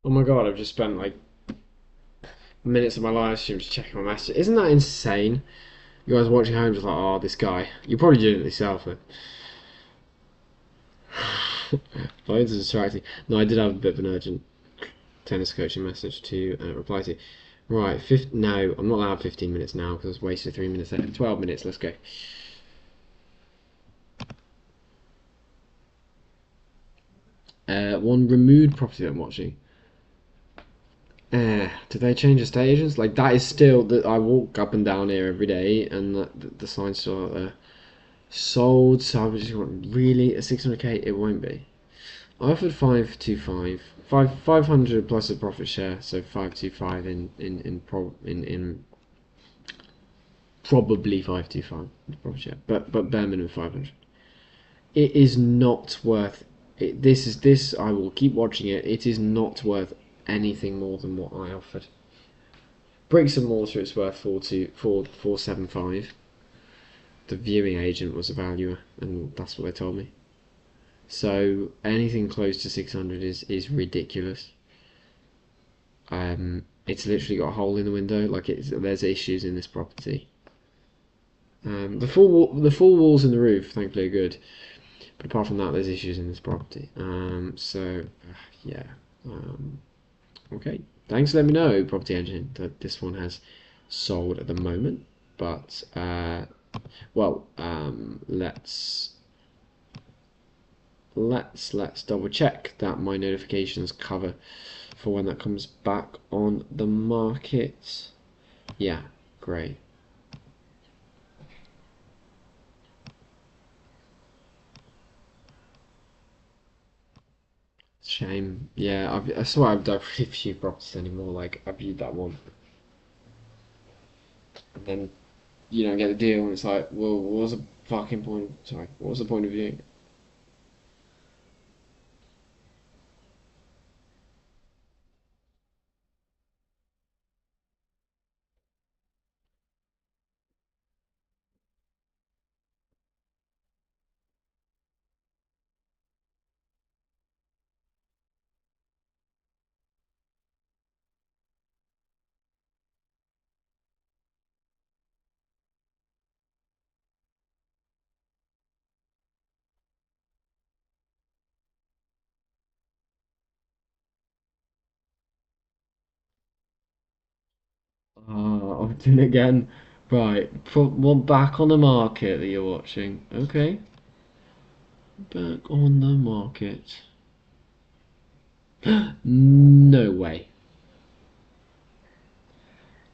Oh my god, I've just spent like minutes of my live stream just checking my messages. Isn't that insane? You guys watching home just like, oh, this guy. You're probably doing it yourself then. Phones are distracting. No, I did have a bit of an urgent tennis coaching message to reply to. Right, no, I'm not allowed 15 minutes now because I wasted 3 minutes there. 12 minutes, let's go. One removed property that I'm watching. Did they change estate agents? Like, that is still that I walk up and down here every day, and the sign's still out there. Sold, so I was just really at 600k. It won't be. I offered 525, 500 plus a profit share, so 525 in probably 525 profit share, but bare minimum 500. It is not worth it. This I will keep watching it. It is not worth anything more than what I offered. Bricks and mortar, it's worth 475. The viewing agent was a valuer, and that's what they told me. So anything close to 600 is ridiculous. It's literally got a hole in the window. Like there's issues in this property. The full walls in the roof, thankfully, are good. But apart from that, there's issues in this property. Yeah. Okay. Thanks for letting me know, Property Engine, that this one has sold at the moment. But let's double check that my notifications cover for when that comes back on the market. Yeah, great. Shame. Yeah, I swear I've done really few properties anymore. Like I viewed that one, and then you don't get the deal, and it's like, well, what was the fucking point? Sorry, what was the point of viewing? Oh, I'm doing it again. Right, put one back on the market that you're watching. Okay, back on the market. No way.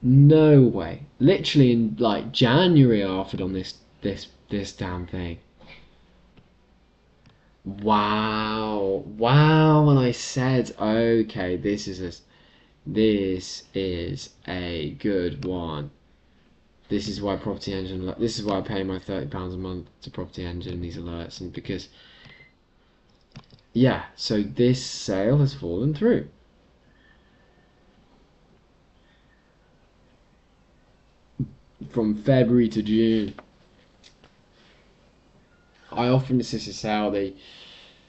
No way. Literally in like January I offered on this damn thing. Wow. Wow, and I said, okay, this is a good one. This is why Property Engine, this is why I pay my £30 a month to Property Engine, these alerts, and because yeah, so this sale has fallen through. From February to June. I often insisted sale, they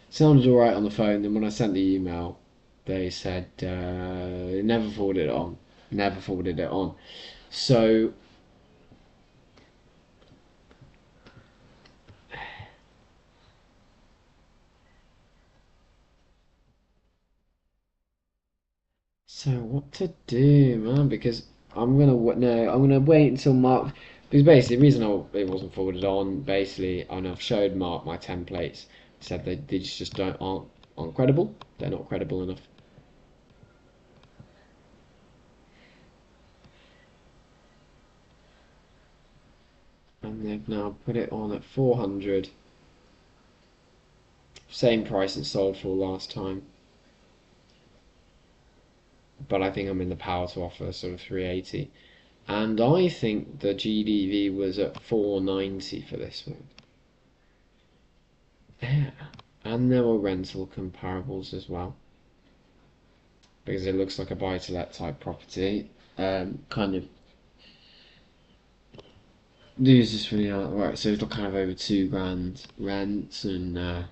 sounded alright on the phone, then when I sent the email, they said never forwarded it on. Never forwarded it on. So what to do, man? Because I'm gonna wait until Mark. Because basically, the reason it wasn't forwarded on, basically, I've showed Mark my templates. Said they just don't aren't credible. They're not credible enough. And they've now put it on at 400. Same price it sold for last time. But I think I'm in the power to offer sort of 380. And I think the GDV was at 490 for this one. Yeah. And there were rental comparables as well. Because it looks like a buy-to-let type property. Kind of. These is really right. So it's kind of over £2,000 rent, and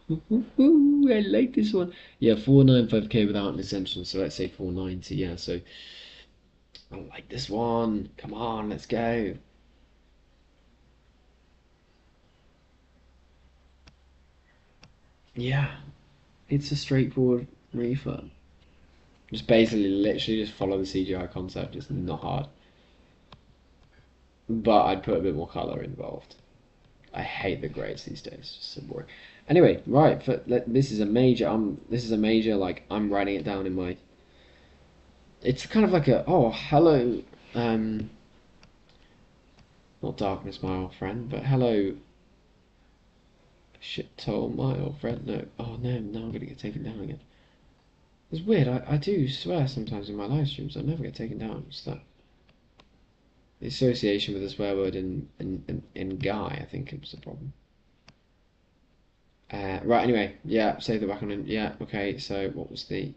I like this one. Yeah, 495k without an extension, so let's say 490. Yeah, so I like this one. Come on, let's go. Yeah, it's a straightforward refurb. Just basically, literally, just follow the CGI concept. It's not hard, but I'd put a bit more color involved. I hate the grades these days. It's just so boring. Anyway, right. This is a major. This is a major. Like I'm writing it down in my. It's kind of like a hello. Um, Not darkness, my old friend, but hello. Shit, told my old friend. No. Oh no, now I'm gonna get taken down again. It's weird. I do swear sometimes in my live streams. I never get taken down. It's that the association with the swear word in guy. I think it was the problem. Right. Anyway, yeah. Save the back on. Yeah. Okay. So what was the?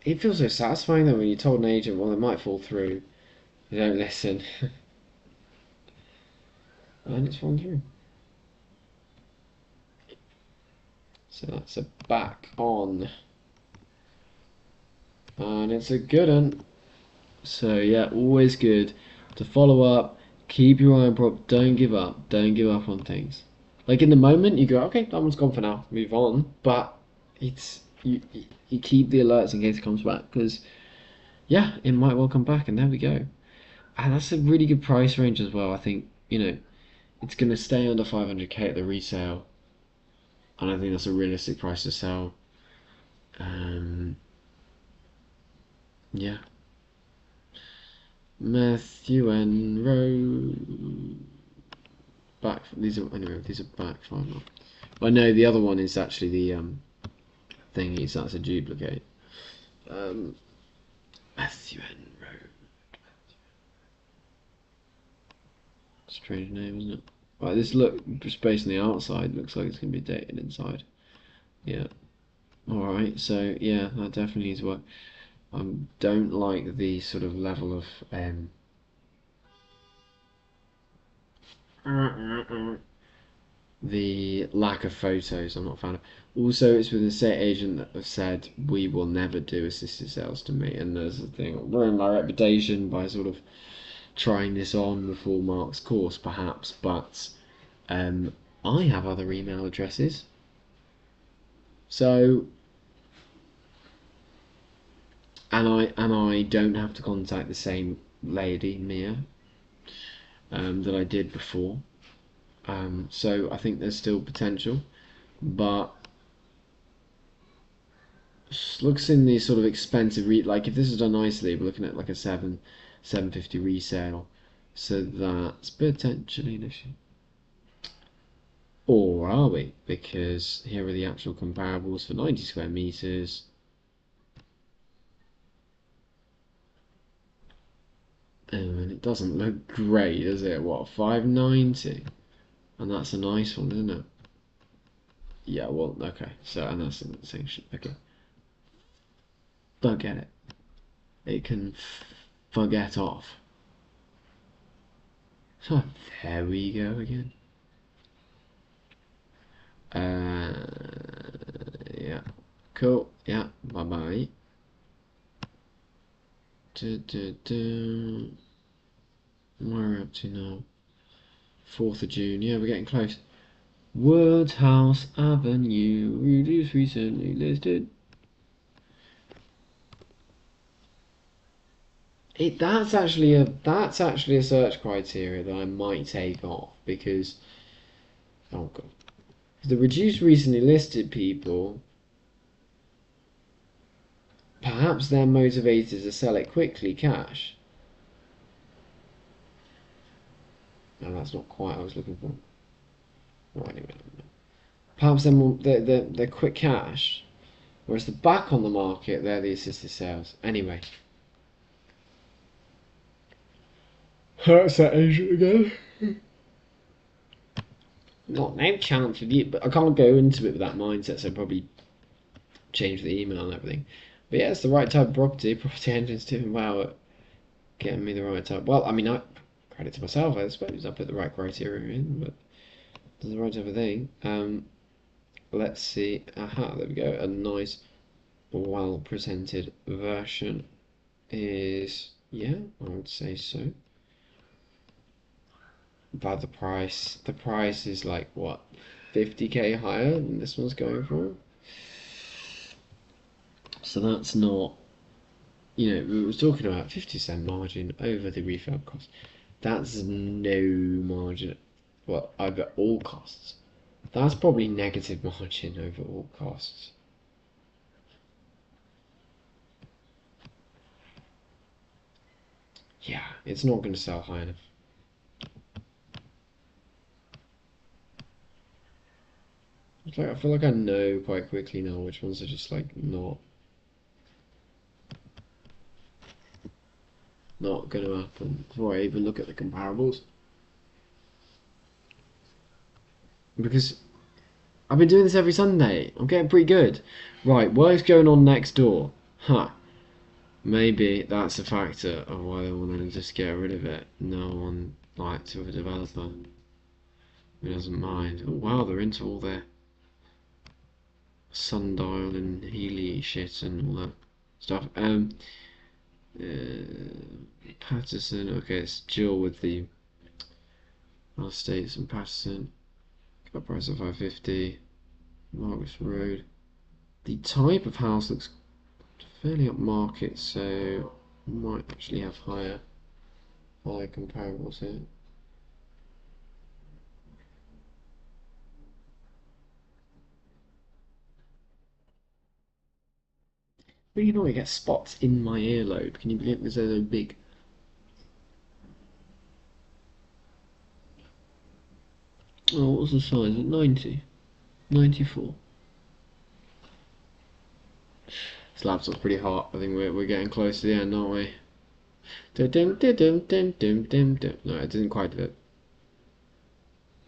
It feels so satisfying though when you told an agent, well, it might fall through. You don't listen, and it's fallen through. So that's a back on, and it's a good one. So yeah, always good to follow up. Keep your eye on prop. Don't give up. Don't give up on things. Like in the moment, you go, okay, that one's gone for now. Move on. But it's you keep the alerts in case it comes back because yeah, it might well come back. And there we go. And that's a really good price range as well. I think it's going to stay under 500k at the resale, and I think that's a realistic price to sell. Yeah. Matthew and Rowe back. These are back 5. Well, no, the other one is actually the thingy. So that's a duplicate. Matthew and Rowe. Strange name, isn't it? Right, this just based on the outside, looks like it's going to be dated inside. Yeah. Alright, so yeah, that definitely needs work. I don't like the sort of level of the lack of photos. I'm not a fan of. Also, it's with an estate agent that have said we will never do assisted sales to me, and there's a thing ruin my reputation by sort of trying this on before Mark's course, perhaps. But I have other email addresses, so and I don't have to contact the same lady Mia that I did before. So I think there's still potential, but looks in the sort of expensive like if this is done nicely, we're looking at like a 750 resale, so that's potentially an issue. Or are we? Because here are the actual comparables for 90 square meters. And it doesn't look great, does it? What, 590? And that's a nice one, isn't it? Yeah, well, okay. So, and that's the same shit. Okay. Forget it. It can forget off. So, there we go again. Yeah. Cool. Yeah. Bye bye. Where are we up to now? 4th of June. Yeah, we're getting close. Woodhouse Avenue. Reduced recently listed. That's actually a search criteria that I might take off because oh god, the reduced recently listed people, perhaps they're motivated to sell it quickly cash. No, that's not quite what I was looking for. Right, anyway, perhaps they're quick cash, whereas the back on the market they're the assisted sales. Anyway. Hurts that agent again. Not no chance with you, but I can't go into it with that mindset, so I'll probably change the email and everything. But yeah, it's the right type of property. Property engine's doing well at getting me the right type. Well, I mean, credit to myself, I suppose. I put the right criteria in, but does the right type of thing. Let's see. Aha, there we go. A nice, well presented version is, yeah, I would say so. But the price is like what, 50k higher than this one's going for. So that's not, we were talking about 50% margin over the refurb cost. That's no margin, well, over all costs. That's probably negative margin over all costs. Yeah, it's not going to sell high enough. I feel like I know quite quickly now which ones are just like not going to happen before I even look at the comparables. Because I've been doing this every Sunday. I'm getting pretty good. Right, work's going on next door. Huh. Maybe that's a factor of why they want to just get rid of it. No one likes of a developer who doesn't mind. Oh wow, they're into all their sundial and Healy shit and all that stuff. Patterson. Okay, it's dual with the States and Patterson. Got price of 550. Marcus Road. The type of house looks fairly upmarket, so might actually have higher comparables here. Really annoying, I get spots in my earlobe. Can you believe they're so big? Oh, what was the size? 90? 94? This laptop's pretty hot. I think we're getting close to the end, aren't we? No, it didn't quite do it.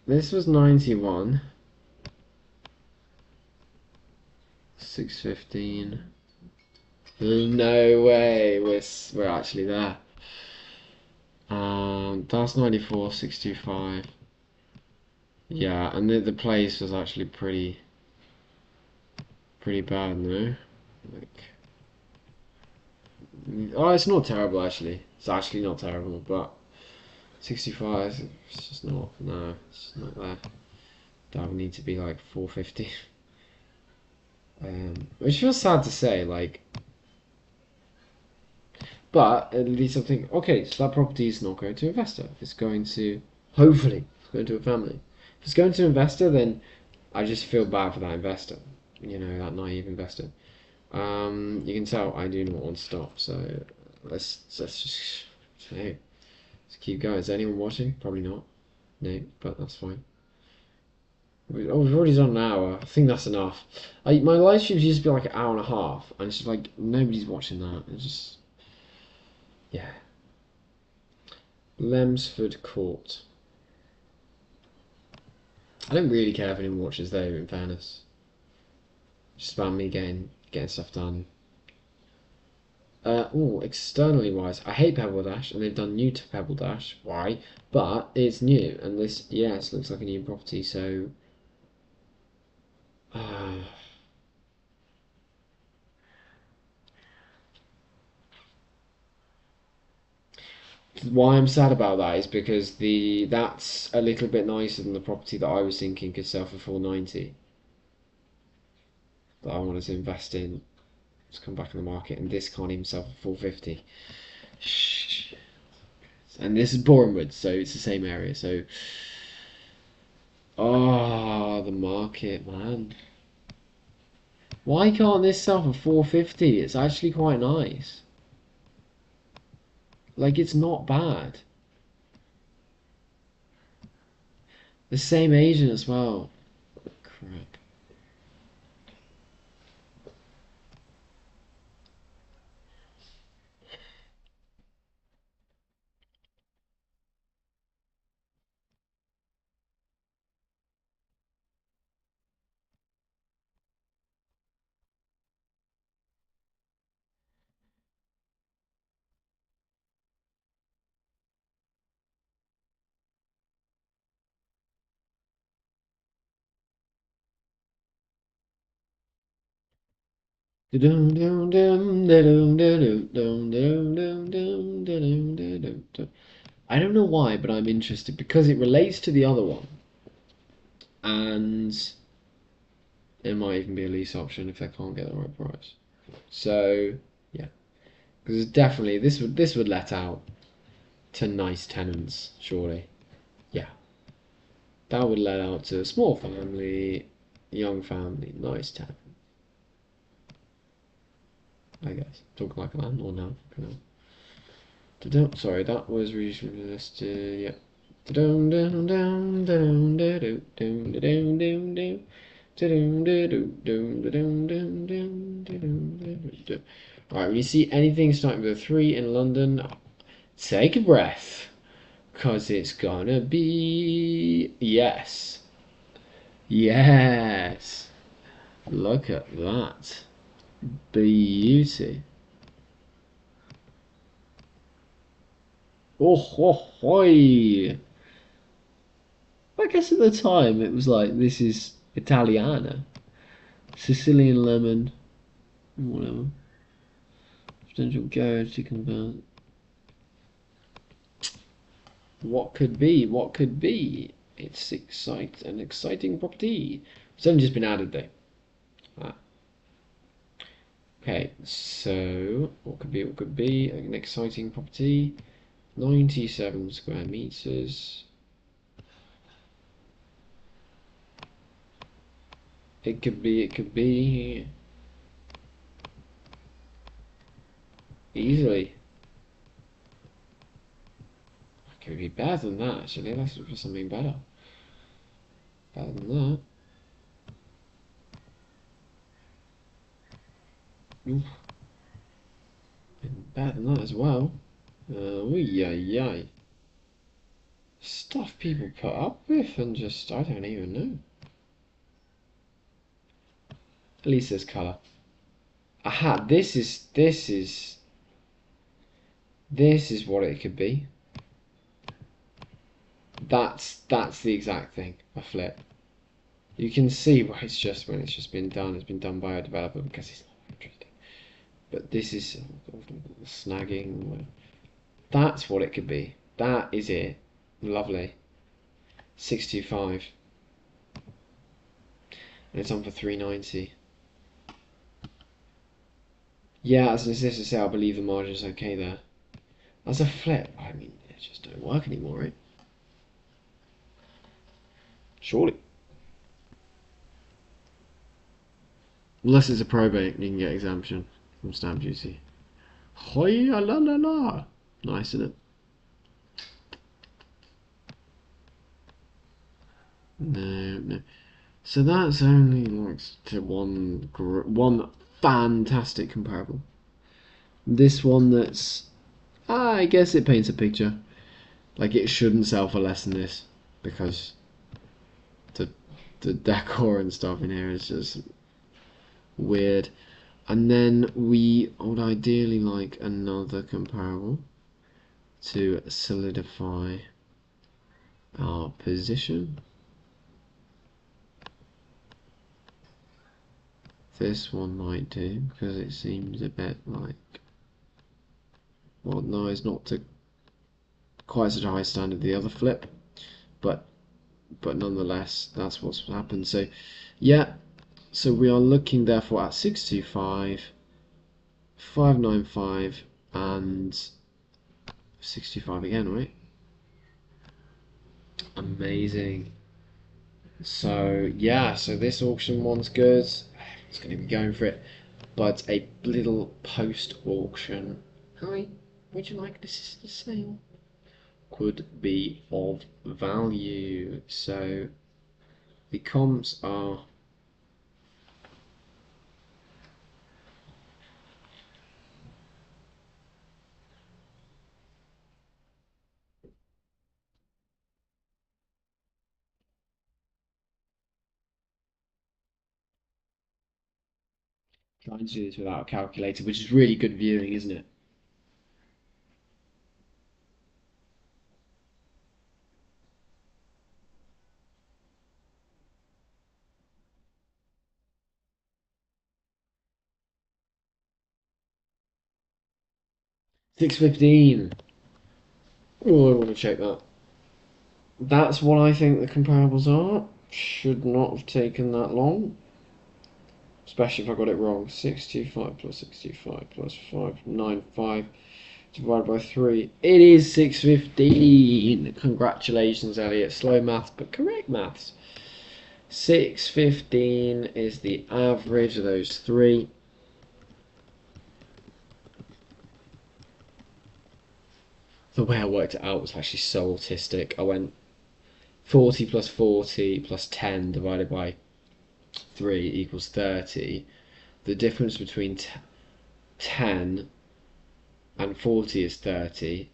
This was 91. 615. No way, we're actually there. That's 94, 625. Yeah, and the place was actually pretty bad, no? Like, oh, it's not terrible actually. It's actually not terrible, but 65, it's just not. No, it's just not there. That would need to be like 450. Which feels sad to say, like, but at least I think, okay, so that property is not going to investor. It's going to, hopefully, it's going to a family. If it's going to an investor, then I just feel bad for that investor. That naive investor. You can tell I do not want to stop, so let's just say, let's keep going. Is anyone watching? Probably not. No, but that's fine. We've already done an hour. I think that's enough. My live streams used to be like an hour and a half, and it's just like nobody's watching that. It's just, yeah. Lemsford Court. I don't really care if anyone watches there. In fairness, just about me getting stuff done. Externally wise, I hate Pebble Dash, and they've done new to Pebble Dash. Why? But it's new, and this, yes, looks like a new property. So, why I'm sad about that is because that's a little bit nicer than the property that I was thinking could sell for 490. That I wanted to invest in. It's come back in the market, and this can't even sell for 450. Shh. And this is Bournemouth, so it's the same area. So, the market, man. Why can't this sell for 450? It's actually quite nice. Like, it's not bad. The same agent as well. Crap. I don't know why, but I'm interested because it relates to the other one, and it might even be a lease option if they can't get the right price. So yeah, because definitely this would let out to nice tenants, surely. Yeah, that would let out to a small family, young family, nice tenant. I guess talking like a landlord now. Sorry, that was recently listed. Yeah. Alright, when you see anything starting with a 3 in London, take a breath. Because it's gonna be. Yes. Yes. Look at that. Beauty. Oh, ho, hoi. I guess at the time it was like, this is Italiana. Sicilian lemon. Whatever. Potential garage to convert. What could be? What could be? It's an exciting property. It's only just been added though. Ah. Okay, so what could be? What could be? An exciting property. 97 square meters. It could be. It could be easily. It could be better than that. Actually, let's look for something better. Better than that. Oof. And better than that as well. Yeah. Stuff people put up with and just, I don't even know. At least there's colour. Aha, this is what it could be. That's the exact thing. A flip. You can see why it's just when it's just been done. It's been done by a developer because it's not interesting. But this is snagging. That's what it could be. That is it. Lovely. 625. And it's on for 390. Yeah, as an assistant to say, I believe the margin's okay there. As a flip, I mean, it just don't work anymore, right? Surely. Unless it's a probate, you can get exemption from stamp duty. Hoi la la la. Nice, isn't it? No. So that's only like to one fantastic comparable. This one that's, I guess it paints a picture. Like it shouldn't sell for less than this because the the decor and stuff in here is just weird. And then we would ideally like another comparable to solidify our position. This one might do because it seems a bit like, well, no, it's not to quite such a high standard the other flip, but nonetheless that's what's happened. So yeah, so we are looking therefore at 625, 595 and 65 again, right? Amazing. So yeah, so this auction one's good. It's going to be going for it, but a little post-auction. Hi, would you like this to sale? Could be of value. So the comps are trying to do this without a calculator, which is really good viewing, isn't it? 615. Oh, I want to check that. That's what I think the comparables are. Should not have taken that long. Especially if I got it wrong. 625 plus 625 plus 595 divided by 3. It is 615. Congratulations, Elliot. Slow maths, but correct maths. 615 is the average of those three. The way I worked it out was actually so autistic. I went 40 plus 40 plus 10 divided by 3 equals 30. The difference between 10 and 40 is 30.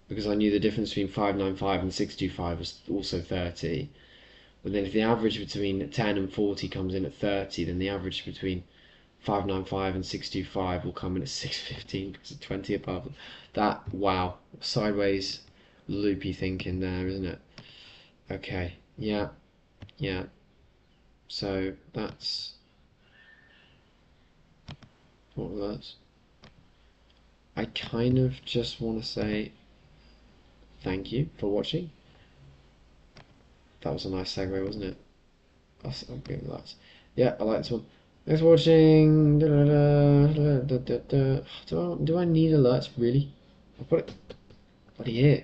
Because I knew the difference between 595 and 625 was also 30. But then if the average between 10 and 40 comes in at 30, then the average between 595 and 625 will come in at 615 because of 20 above. That, wow, sideways loopy thinking there, isn't it? Okay, yeah. So that's what was that? I kind of just want to say thank you for watching. That was a nice segue, wasn't it? I'll give it that. Yeah, I like this one. Thanks for watching. Do I need alerts really? I'll put it bloody here.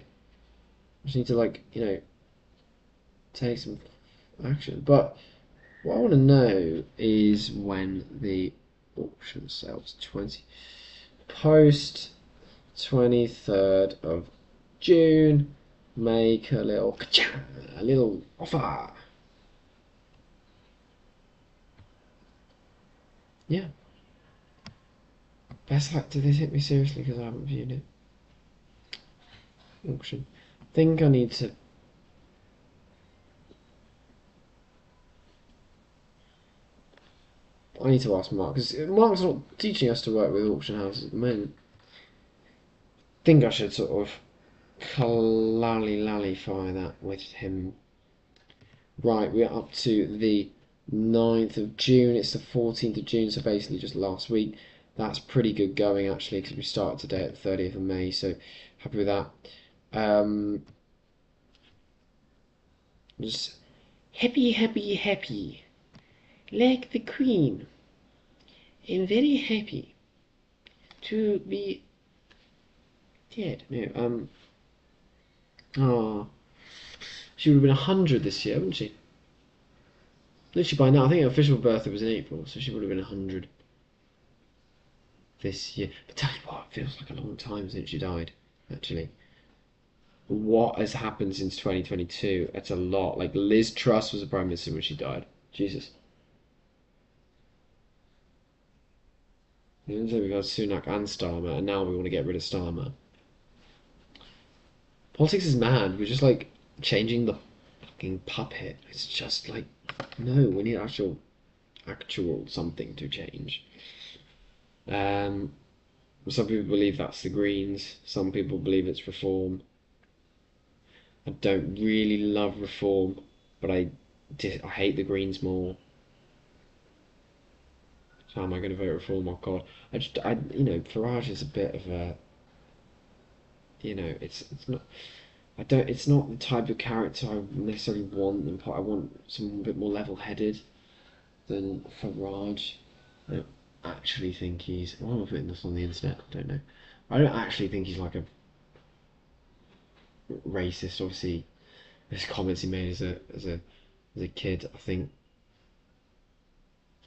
I just need to, like, take some action. But what I want to know is when the auction sells. Post 23rd of June. Make a little offer. Yeah. Best luck. Do they take me seriously because I haven't viewed it? Auction. Think I need to. I need to ask Mark because Mark's not teaching us to work with auction houses at the moment. Think I should sort of lallify that with him. Right, we're up to the 9th of June. It's the 14th of June, so basically just last week. That's pretty good going actually because we started today at the 30th of May, so happy with that. Just happy, like the Queen. I'm very happy to be dead. No, she would have been 100 this year, wouldn't she? Literally by now, I think her official birthday was in April, so she would have been 100 this year. But tell you what, it feels like a long time since she died, actually. What has happened since 2022? It's a lot. Like, Liz Truss was the Prime Minister when she died. Jesus. And then we got Sunak and Starmer, and now we want to get rid of Starmer. Politics is mad. We're just, like, changing the fucking puppet. It's just like, no, we need actual something to change. Some people believe that's the Greens. Some people believe it's Reform. I don't really love Reform, but I hate the Greens more. So how am I going to vote Reform? Oh God, Farage is a bit of a, it's not. I don't. It's not the type of character I necessarily want. I want someone a bit more level-headed than Farage. I don't actually think he's. Why am I putting this on the internet? I don't know. I don't actually think he's like a racist. Obviously, there's comments he made as a kid. I think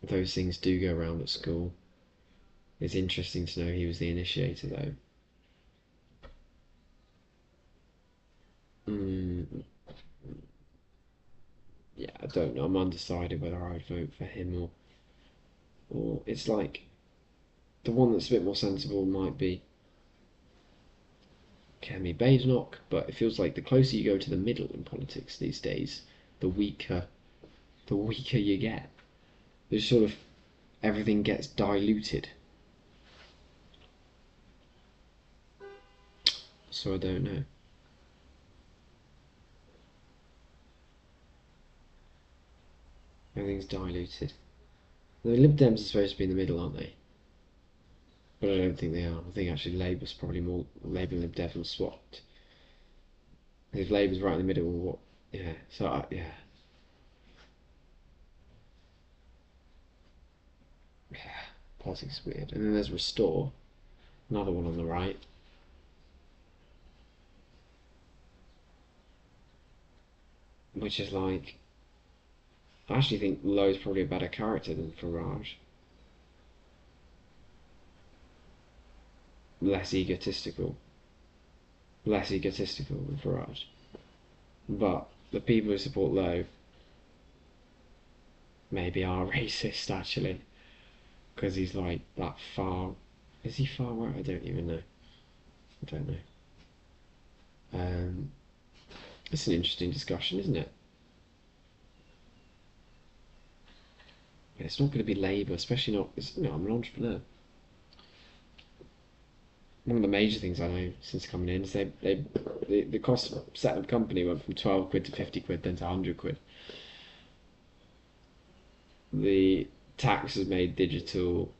those things do go around at school. It's interesting to know he was the initiator, though. Yeah, I don't know. I'm undecided whether I'd vote for him or it's like the one that's a bit more sensible might be Kemi Badenoch, but it feels like the closer you go to the middle in politics these days, the weaker you get. There's sort of everything gets diluted. So I don't know. Everything's diluted. The Lib Dems are supposed to be in the middle, aren't they? But I don't think they are. I think actually Labour's probably more Labour and Lib Dev will swapped. If Labour's right in the middle, what? Yeah. So yeah. Yeah. Politics is weird. And then there's Restore, another one on the right. Which is like, I actually think Lowe's probably a better character than Farage. Less egotistical. Less egotistical than Farage. But the people who support Lowe maybe are racist actually. Because he's like that far. Is he far right? I don't even know. I don't know. It's an interesting discussion, isn't it? It's not going to be Labour, especially not. I'm an entrepreneur. One of the major things I know since coming in is the cost of setting up a company went from 12 quid to 50 quid, then to 100 quid. The tax is made digital.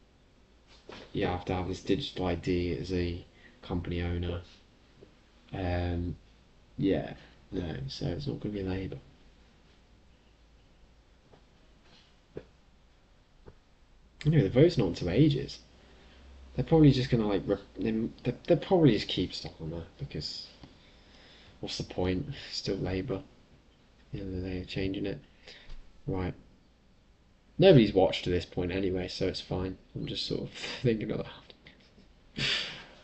You have to have this digital ID as a company owner. Yeah, no, so it's not going to be Labour. The vote's not until ages. They're probably just gonna like they'll probably just keep stuff on there because what's the point? Still Labour. At the end of the day, changing it. Right. Nobody's watched to this point anyway, so it's fine. I'm just sort of thinking aloud.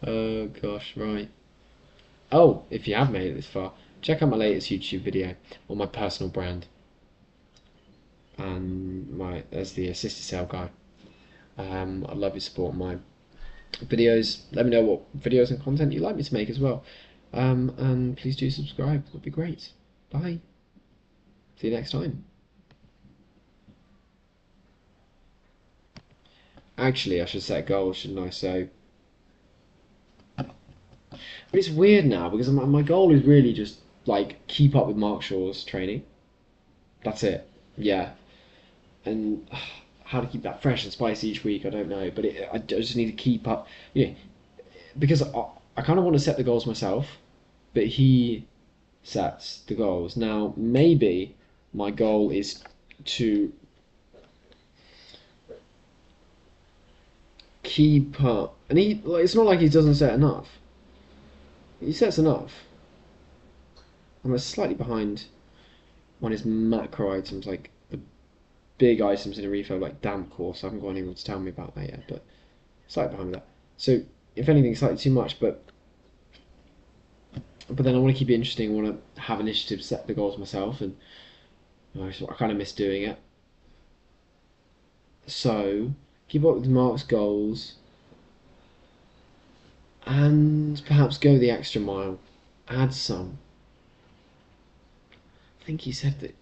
Oh gosh, right. Oh, if you have made it this far, check out my latest YouTube video on my personal brand. And as the assisted sale guy. I'd love your support on my videos. Let me know what videos and content you'd like me to make as well. And please do subscribe. That'd be great. Bye. See you next time. Actually, I should set a goal, shouldn't I? So, but it's weird now because my goal is really just like keep up with Mark Shaw's training. That's it. Yeah. And how to keep that fresh and spicy each week, I don't know. But I just need to keep up. Because I kind of want to set the goals myself, but he sets the goals. Now, maybe my goal is to keep up. And it's not like he doesn't set enough. He sets enough. I'm slightly behind on his macro items, like the big items in a refill, like damp course. I haven't got anyone to tell me about that yet, but slightly behind that. So, if anything, slightly too much, but then I want to keep it interesting. I want to have initiative, set the goals myself, and I kind of miss doing it. So keep up with Mark's goals, and perhaps go the extra mile. Add some. I think he said that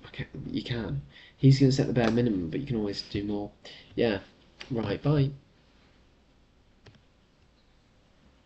you can. He's going to set the bare minimum, but you can always do more. Yeah. Right. Bye.